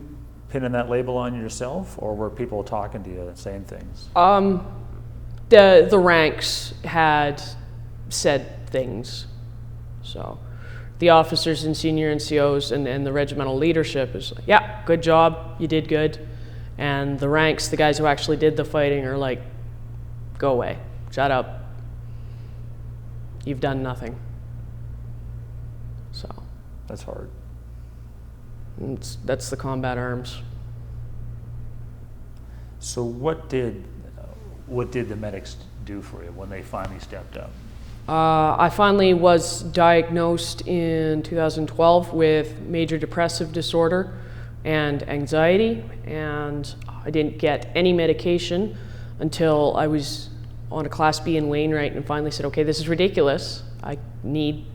pinning that label on yourself, or were people talking to you saying things? The ranks had said things, so the officers and senior NCOs and the regimental leadership is like, yeah, good job, you did good. And the ranks, the guys who actually did the fighting, are like, go away, shut up, you've done nothing. So That's hard. that's the combat arms. So what did the medics do for you when they finally stepped up? I finally was diagnosed in 2012 with major depressive disorder and anxiety, and I didn't get any medication until I was on a Class B in Wainwright and finally said, okay, this is ridiculous. I need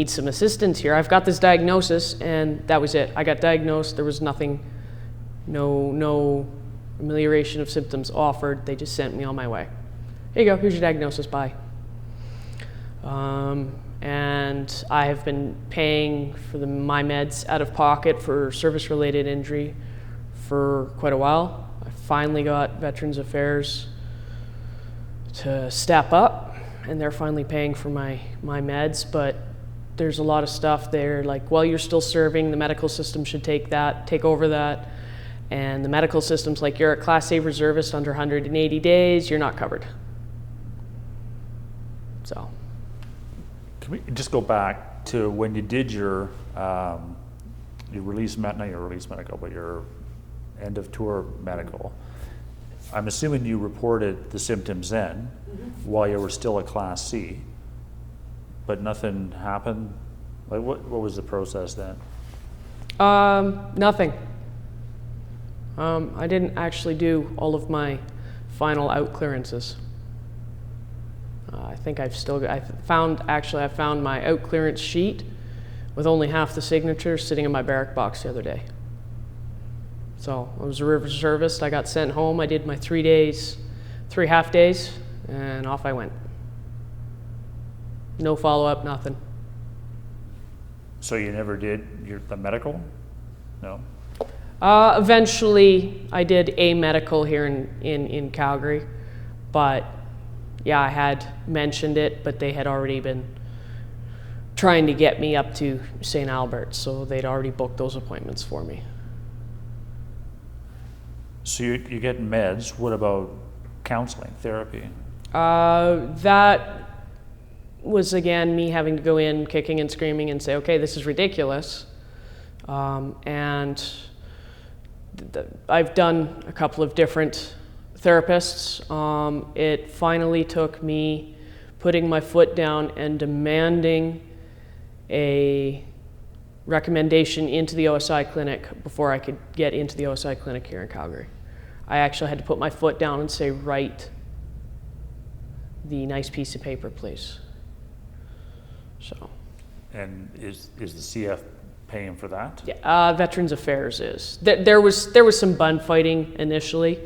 some assistance here. I've got this diagnosis, and that was it. I got diagnosed. There was nothing, no amelioration of symptoms offered. They just sent me on my way. Here you go, here's your diagnosis, bye. And I have been paying for my meds out of pocket for service-related injury for quite a while. I finally got Veterans Affairs to step up, and they're finally paying for my meds, but there's a lot of stuff there, like, well, you're still serving, the medical system should take over that, and the medical system's like, you're a Class A reservist under 180 days, you're not covered. So. Can we just go back to when you did your release, not your release medical, but your end of tour medical? I'm assuming you reported the symptoms then, while you were still a Class C, but nothing happened? Like, what was the process then? Nothing. I didn't actually do all of my final out clearances. I think I found my out clearance sheet with only half the signatures sitting in my barrack box the other day. So I was a reservist. I got sent home. I did my 3 half days, and off I went. No follow-up, nothing. So you never did the medical? No? Eventually, I did a medical here in Calgary, but yeah, I had mentioned it, but they had already been trying to get me up to St. Albert, so they'd already booked those appointments for me. So you're getting meds. What about counseling, therapy? That was, again, me having to go in kicking and screaming and say, okay, this is ridiculous. And I've done a couple of different therapists. It finally took me putting my foot down and demanding a recommendation into the OSI clinic before I could get into the OSI clinic here in Calgary. I actually had to put my foot down and say, write the nice piece of paper, please. So. And is the CF paying for that? Yeah, Veterans Affairs is. There was some bun fighting initially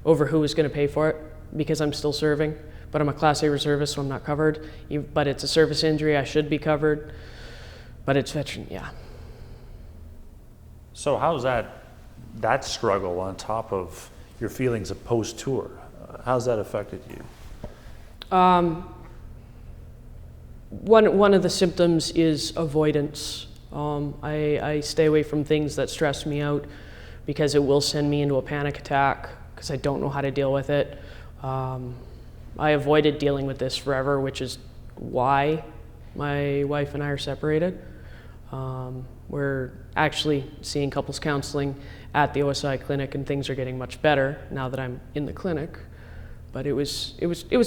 over who was going to pay for it because I'm still serving, but I'm a Class A reservist, so I'm not covered. But it's a service injury, I should be covered. But it's veteran, yeah. So how's that struggle on top of your feelings of post-tour? How's that affected you? One of the symptoms is avoidance. I stay away from things that stress me out because it will send me into a panic attack because I don't know how to deal with it. I avoided dealing with this forever, which is why my wife and I are separated. We're actually seeing couples counseling at the OSI clinic, and things are getting much better now that I'm in the clinic. But it was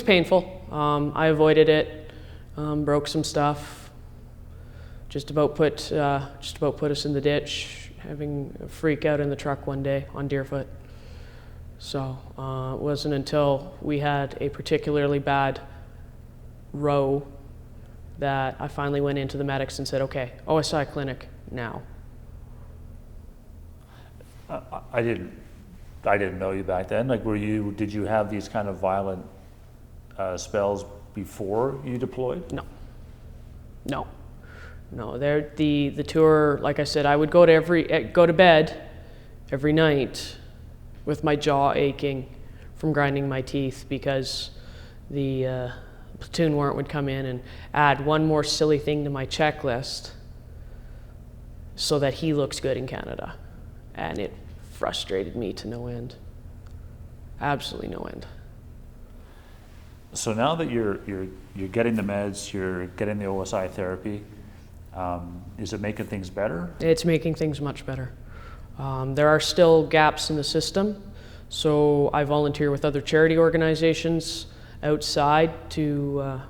painful. I avoided it, broke some stuff, just about put us in the ditch. having a freak out in the truck one day on Deerfoot. So it wasn't until we had a particularly bad row that I finally went into the medics and said, okay, OSI clinic now. I didn't know you back then. Like, did you have these kind of violent spells before you deployed? No. The tour, like I said, I would go to bed every night with my jaw aching from grinding my teeth because the platoon warrant would come in and add one more silly thing to my checklist so that he looks good in Canada. And it frustrated me to no end. Absolutely no end. So now that you're getting the meds, you're getting the OSI therapy, is it making things better? It's making things much better. There are still gaps in the system, so I volunteer with other charity organizations outside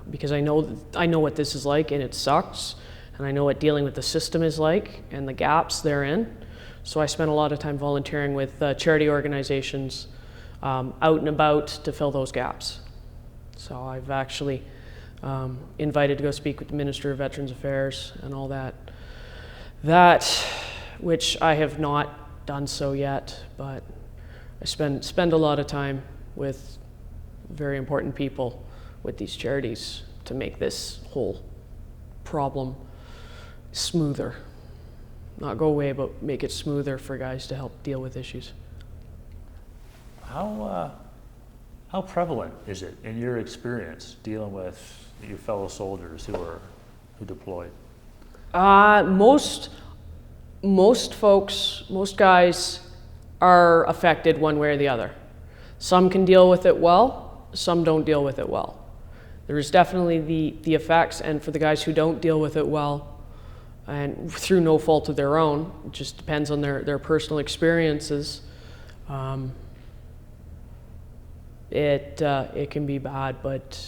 because I know what this is like, and it sucks, and I know what dealing with the system is like and the gaps therein. So I spend a lot of time volunteering with charity organizations out and about to fill those gaps. So I've actually invited to go speak with the Minister of Veterans Affairs and all that, which I have not done so yet, but I spend a lot of time with very important people with these charities to make this whole problem smoother. Not go away, but make it smoother for guys to help deal with issues. How prevalent is it in your experience dealing with your fellow soldiers who deployed? Most folks, most guys are affected one way or the other. Some can deal with it well, some don't deal with it well. There is definitely the effects, and for the guys who don't deal with it well, and through no fault of their own, it just depends on their personal experiences, it can be bad, but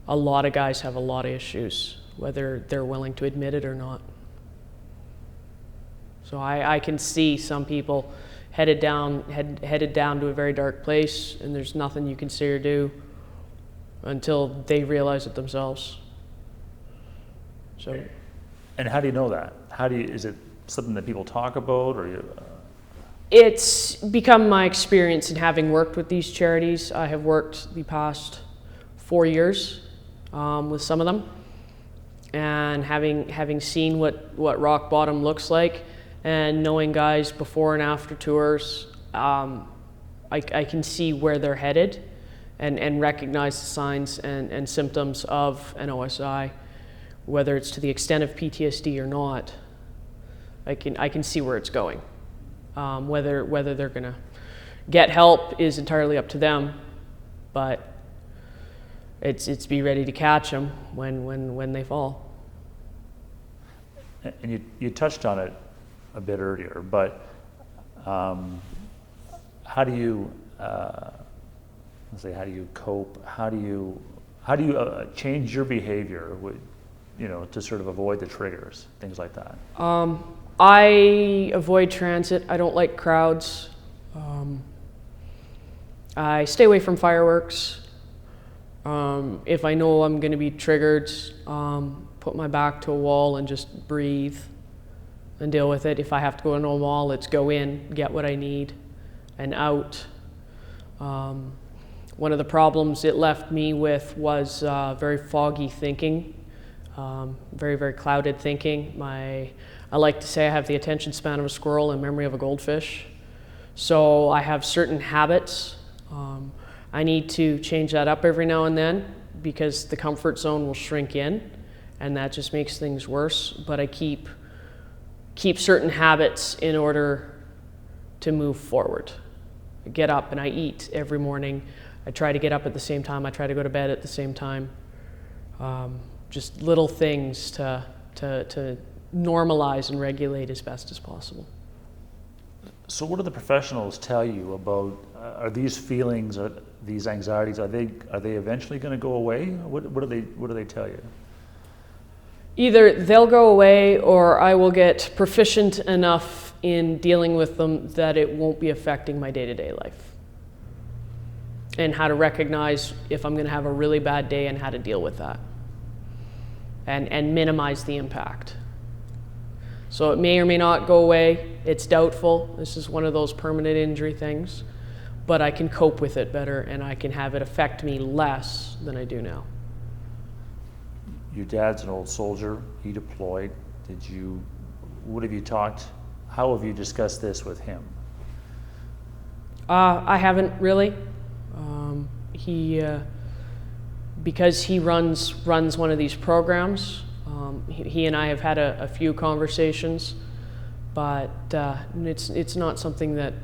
a lot of guys have a lot of issues, whether they're willing to admit it or not. So I can see some people headed down to a very dark place, and there's nothing you can say or do until they realize it themselves. So. And how do you know that? Is it something that people talk about, or you? It's become my experience in having worked with these charities. I have worked the past 4 years with some of them, and having seen what rock bottom looks like, and knowing guys before and after tours, I can see where they're headed, and recognize the signs and symptoms of an OSI, whether it's to the extent of PTSD or not. I can see where it's going. Whether they're going to get help is entirely up to them, but it's be ready to catch them when they fall. And you touched on it a bit earlier, but how do you cope? How do you change your behavior to sort of avoid the triggers, things like that? I avoid transit. I don't like crowds. I stay away from fireworks. If I know I'm going to be triggered, put my back to a wall and just breathe and deal with it. If I have to go into a wall, let's go in, get what I need, and out. One of the problems it left me with was very foggy thinking, very, very clouded thinking. I like to say I have the attention span of a squirrel and memory of a goldfish. So I have certain habits. I need to change that up every now and then because the comfort zone will shrink in, and that just makes things worse. But I keep certain habits in order to move forward. I get up and I eat every morning. I try to get up at the same time. I try to go to bed at the same time. Just little things to normalize and regulate as best as possible. So what do the professionals tell you about, are these feelings, these anxieties, are they eventually going to go away? What do they tell you? Either they'll go away, or I will get proficient enough in dealing with them that it won't be affecting my day-to-day life. And how to recognize if I'm going to have a really bad day and how to deal with that. And minimize the impact. So it may or may not go away. It's doubtful. This is one of those permanent injury things. But I can cope with it better, and I can have it affect me less than I do now. Your dad's an old soldier. He deployed. What have you talked? How have you discussed this with him? I haven't really. Because he runs one of these programs. He and I have had a few conversations, but it's not something that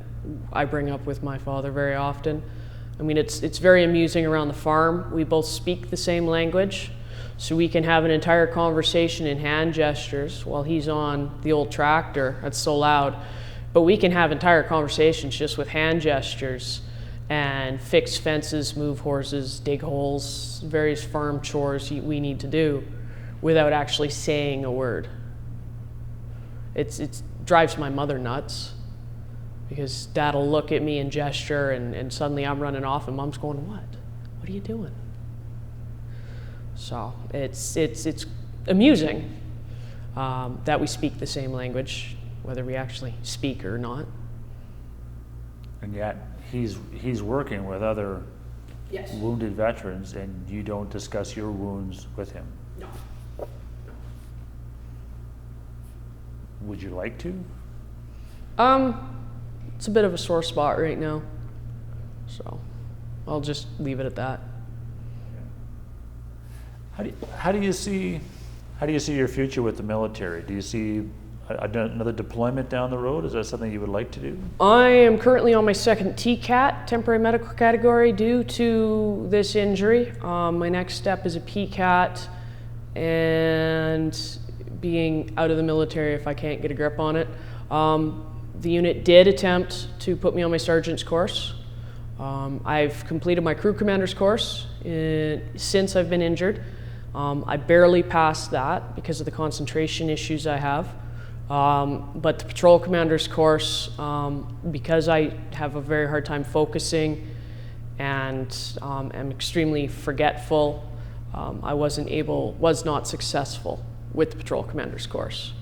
I bring up with my father very often. I mean, it's very amusing around the farm. We both speak the same language, so we can have an entire conversation in hand gestures while he's on the old tractor. That's so loud. But we can have entire conversations just with hand gestures and fix fences, move horses, dig holes, various farm chores we need to do without actually saying a word. It drives my mother nuts because Dad'll look at me and gesture, and suddenly I'm running off and Mom's going, "What? What are you doing?" So it's amusing that we speak the same language, whether we actually speak or not. And yet he's working with other wounded veterans, and you don't discuss your wounds with him. No. Would you like to? It's a bit of a sore spot right now, so I'll just leave it at that. How do you see your future with the military? Do you see another deployment down the road? Is that something you would like to do? I am currently on my second TCAT, temporary medical category, due to this injury. My next step is a PCAT, and being out of the military if I can't get a grip on it. The unit did attempt to put me on my sergeant's course. I've completed my crew commander's course since I've been injured. I barely passed that because of the concentration issues I have. But the patrol commander's course, because I have a very hard time focusing and am extremely forgetful, I was not successful with the patrol commander's course.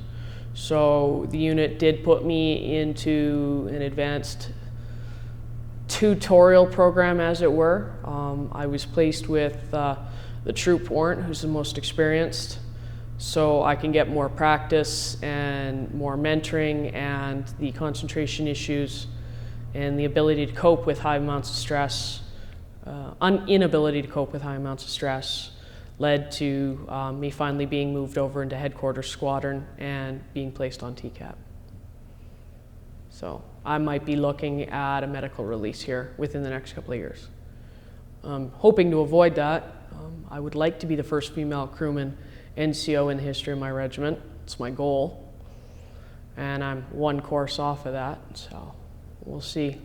So the unit did put me into an advanced tutorial program, as it were. I was placed with the troop warrant, who's the most experienced, so I can get more practice and more mentoring, and the concentration issues and the ability to cope with high amounts of stress, inability to cope with high amounts of stress, led to me finally being moved over into headquarters squadron and being placed on TCAP. So I might be looking at a medical release here within the next couple of years. Hoping to avoid that. I would like to be the first female crewman NCO in the history of my regiment. It's my goal. And I'm one course off of that, so we'll see.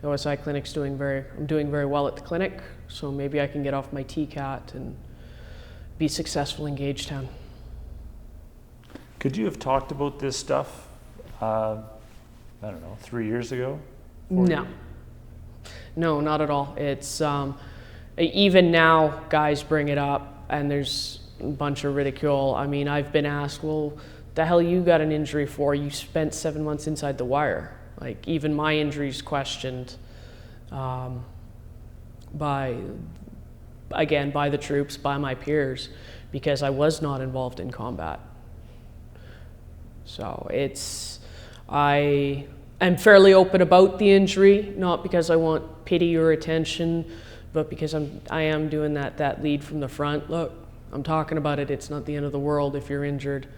The OSI clinic's I'm doing very well at the clinic, so maybe I can get off my TCAT and be successful in Gagetown. Could you have talked about this stuff, I don't know, 3 years ago? No. No, not at all. It's, even now, guys bring it up, and there's a bunch of ridicule. I mean, I've been asked, well, the hell you got an injury for? You spent 7 months inside the wire. Like, even my injury's questioned by the troops, by my peers, because I was not involved in combat. So I am fairly open about the injury, not because I want pity or attention, but because I am doing that lead from the front. Look, I'm talking about it. It's not the end of the world if you're injured.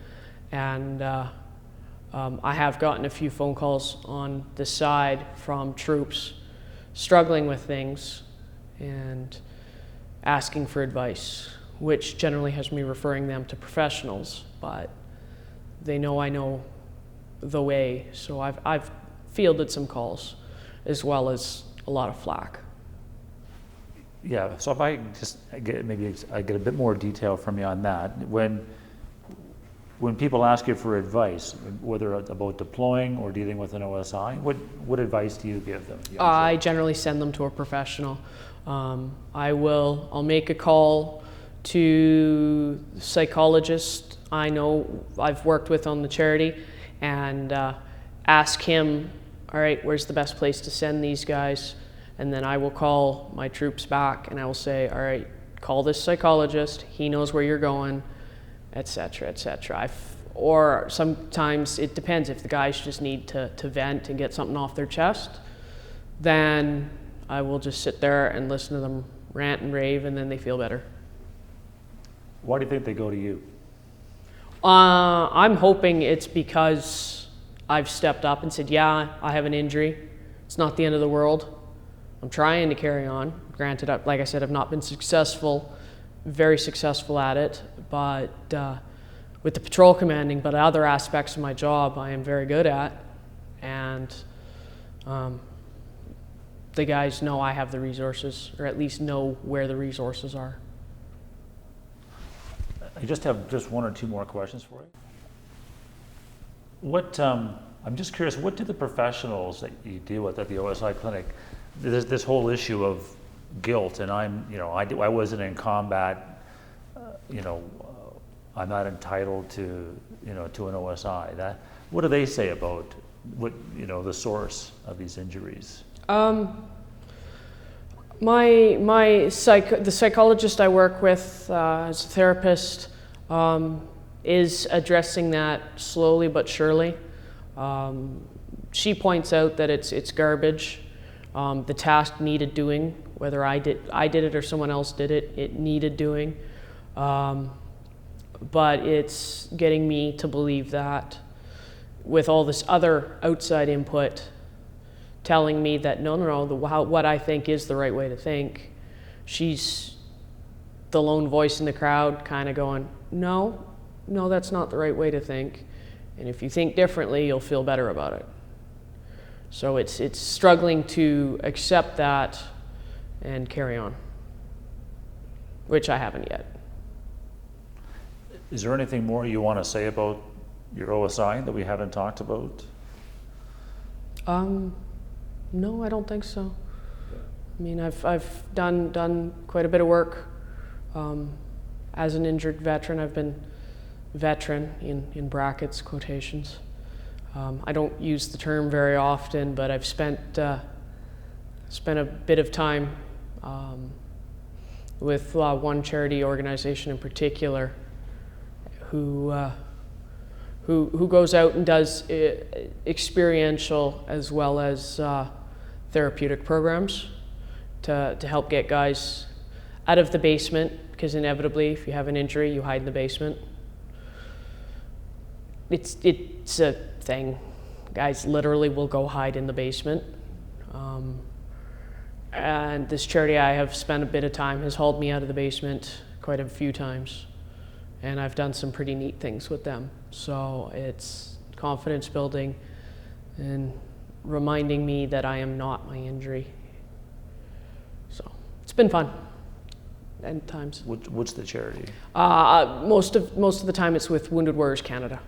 And I have gotten a few phone calls on the side from troops struggling with things and asking for advice, which generally has me referring them to professionals, but they know I know the way, so I've fielded some calls as well as a lot of flack. Yeah, so if I just get a bit more detail from you on that. When when people ask you for advice, whether about deploying or dealing with an OSI, what advice do you give them? I generally send them to a professional. I'll make a call to the psychologist I know I've worked with on the charity and ask him, all right, where's the best place to send these guys? And then I will call my troops back and I will say, all right, call this psychologist, he knows where you're going, etc., etc. Or sometimes it depends. If the guys just need to vent and get something off their chest, then I will just sit there and listen to them rant and rave, and then they feel better. Why do you think they go to you? I'm hoping it's because I've stepped up and said, yeah, I have an injury. It's not the end of the world. I'm trying to carry on. Granted, like I said, I've not been very successful at it, but with the patrol commanding, but other aspects of my job I am very good at, and the guys know I have the resources, or at least know where the resources are. I just have one or two more questions for you. I'm just curious, what do the professionals that you deal with at the OSI clinic, this whole issue of guilt, and I wasn't in combat, I'm not entitled to an OSI. What do they say about the source of these injuries? The psychologist I work with as a therapist is addressing that slowly but surely. She points out that it's garbage. The task needed doing, whether I did it or someone else did it, it needed doing. But it's getting me to believe that with all this other outside input telling me that no, what I think is the right way to think, she's the lone voice in the crowd kind of going, no, that's not the right way to think. And if you think differently, you'll feel better about it. So it's struggling to accept that and carry on, which I haven't yet. Is there anything more you want to say about your OSI that we haven't talked about? No, I don't think so. I mean, I've done quite a bit of work as an injured veteran. I've been veteran in brackets, quotations. I don't use the term very often, but I've spent a bit of time with one charity organization in particular who goes out and does experiential as well as therapeutic programs to help get guys out of the basement, because inevitably if you have an injury you hide in the basement. It's a thing. Guys literally will go hide in the basement. And this charity I have spent a bit of time has hauled me out of the basement quite a few times. And I've done some pretty neat things with them. So it's confidence building and reminding me that I am not my injury. So it's been fun at times. What's the charity? Most of the time it's with Wounded Warriors Canada.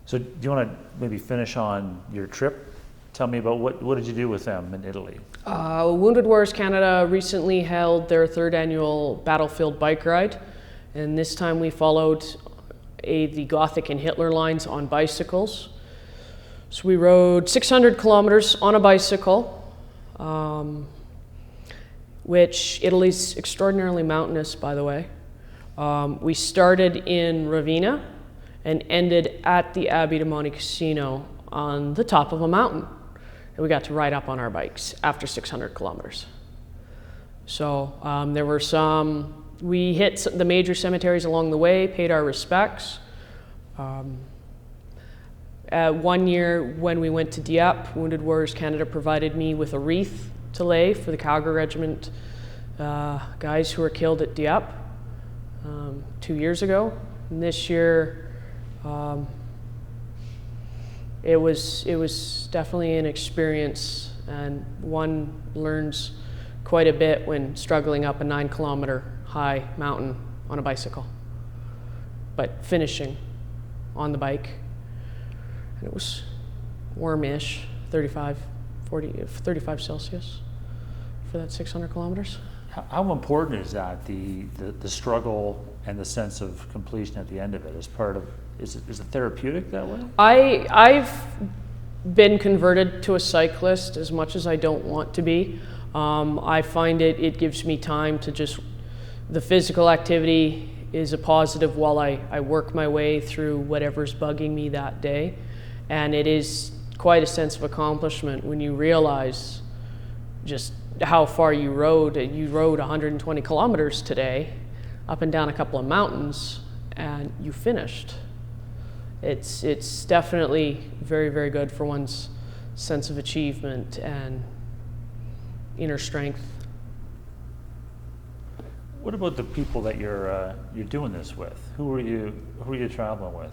So do you want to maybe finish on your trip? Tell me about what did you do with them in Italy? Wounded Warriors Canada recently held their 3rd annual battlefield bike ride. And this time we followed the Gothic and Hitler lines on bicycles. So we rode 600 kilometers on a bicycle, which Italy's extraordinarily mountainous, by the way. We started in Ravenna and ended at the Abbey de Monte Cassino on the top of a mountain. And we got to ride up on our bikes after 600 kilometers. So there were we hit the major cemeteries along the way, paid our respects. 1 year when we went to Dieppe, Wounded Warriors Canada provided me with a wreath to lay for the Calgary Regiment guys who were killed at Dieppe 2 years ago. And this year, it was definitely an experience, and one learns quite a bit when struggling up a 9-kilometer high mountain on a bicycle. but finishing on the bike. And it was warmish, 35 Celsius for that 600 kilometers. How important is that, the struggle and the sense of completion at the end of it as part of, is it therapeutic that way? I've been converted to a cyclist as much as I don't want to be. I find it gives me time to just, the physical activity is a positive while I work my way through whatever's bugging me that day. And it is quite a sense of accomplishment when you realize just how far you rode. You rode 120 kilometers today, up and down a couple of mountains, and you finished. It's definitely very, very good for one's sense of achievement and inner strength. What about the people that you're doing this with? Who are you traveling with?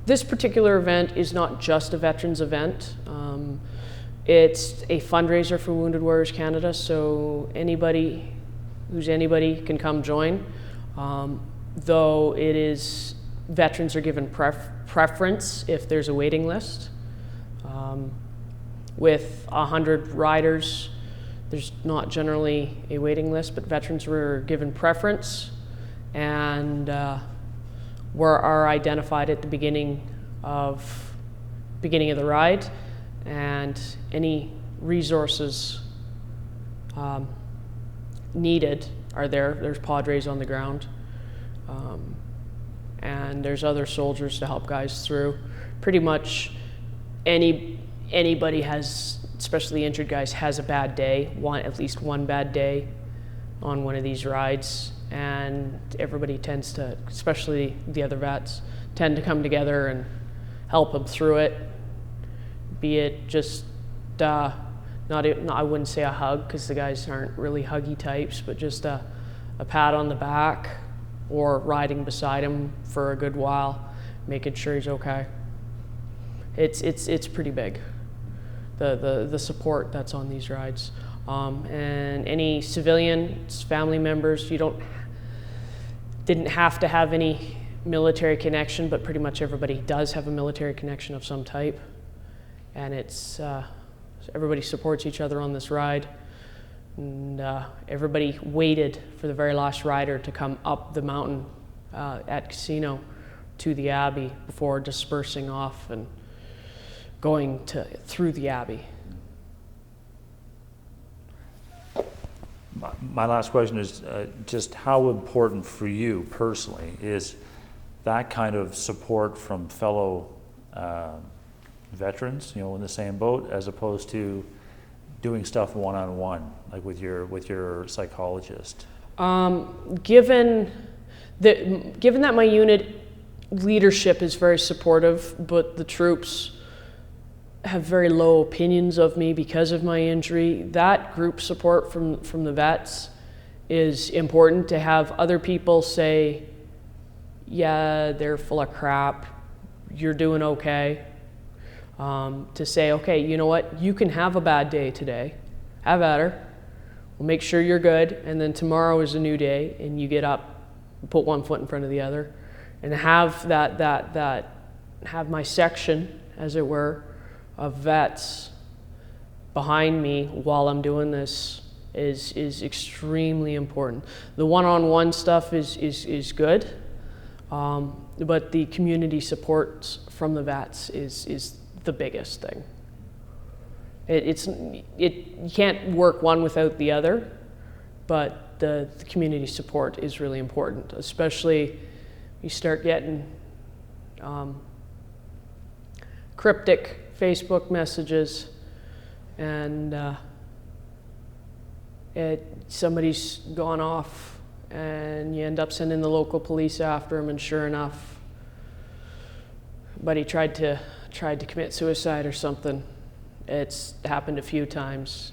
This particular event is not just a veterans event. It's a fundraiser for Wounded Warriors Canada, so anybody can come join. Though it is, veterans are given preference if there's a waiting list. With 100 riders, there's not generally a waiting list, but veterans were given preference and are identified at the beginning of the ride, and any resources needed are there. There's padres on the ground, and there's other soldiers to help guys through. Pretty much anybody has, especially injured guys, has a bad day, at least one bad day on one of these rides, and everybody tends to, especially the other vets, tend to come together and help them through it. Be it just I wouldn't say a hug because the guys aren't really huggy types, but just a pat on the back or riding beside him for a good while, making sure he's okay. It's pretty big, the support that's on these rides. And any civilians, family members, didn't have to have any military connection, but pretty much everybody does have a military connection of some type. And it's, everybody supports each other on this ride. And everybody waited for the very last rider to come up the mountain at Casino to the Abbey before dispersing off and going through the Abbey. My last question is just how important for you personally is that kind of support from fellow veterans, in the same boat, as opposed to doing stuff one-on-one, like with your psychologist? Given that my unit leadership is very supportive, but the troops have very low opinions of me because of my injury, that group support from the vets is important. To have other people say, yeah, they're full of crap, you're doing okay. To say, okay, you know what, you can have a bad day today, have at her, we'll make sure you're good, and then tomorrow is a new day, and you get up, put one foot in front of the other, and have have my section, as it were, of vets behind me while I'm doing this is extremely important. The one-on-one stuff is good, but the community support from the vets is the biggest thing. You can't work one without the other, but the community support is really important, especially you start getting cryptic Facebook messages and somebody's gone off and you end up sending the local police after him, and sure enough, but he tried to commit suicide or something. It's happened a few times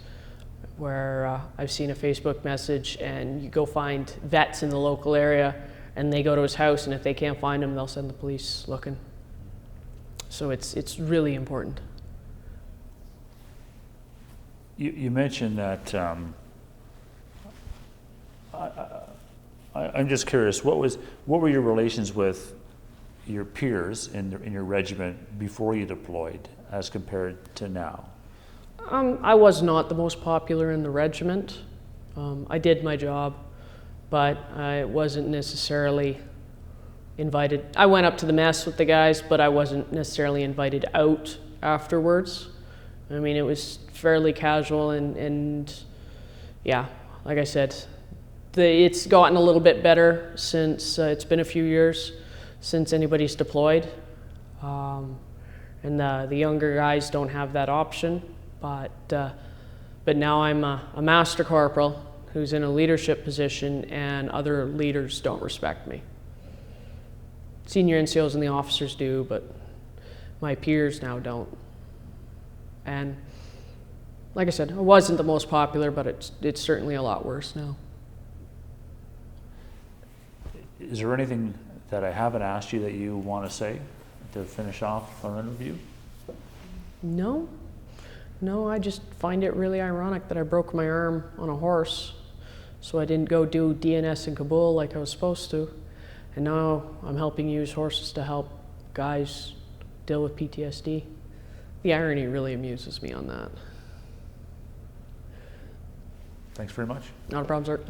where I've seen a Facebook message and you go find vets in the local area and they go to his house, and if they can't find him, they'll send the police looking. So it's really important. You mentioned that I'm just curious, what were your relations with your peers in your regiment before you deployed as compared to now? I was not the most popular in the regiment. I did my job, but I wasn't necessarily invited. I went up to the mess with the guys, but I wasn't necessarily invited out afterwards. I mean, it was fairly casual, and yeah, like I said, it's gotten a little bit better since it's been a few years since anybody's deployed. And the younger guys don't have that option, but now I'm a master corporal who's in a leadership position, and other leaders don't respect me. Senior NCOs and the officers do, but my peers now don't. And like I said, I wasn't the most popular, but it's certainly a lot worse now. Is there anything that I haven't asked you that you want to say to finish off our interview? No, I just find it really ironic that I broke my arm on a horse, so I didn't go do DNS in Kabul like I was supposed to. And now I'm helping use horses to help guys deal with PTSD. The irony really amuses me on that. Thanks very much. Not a problem, sir.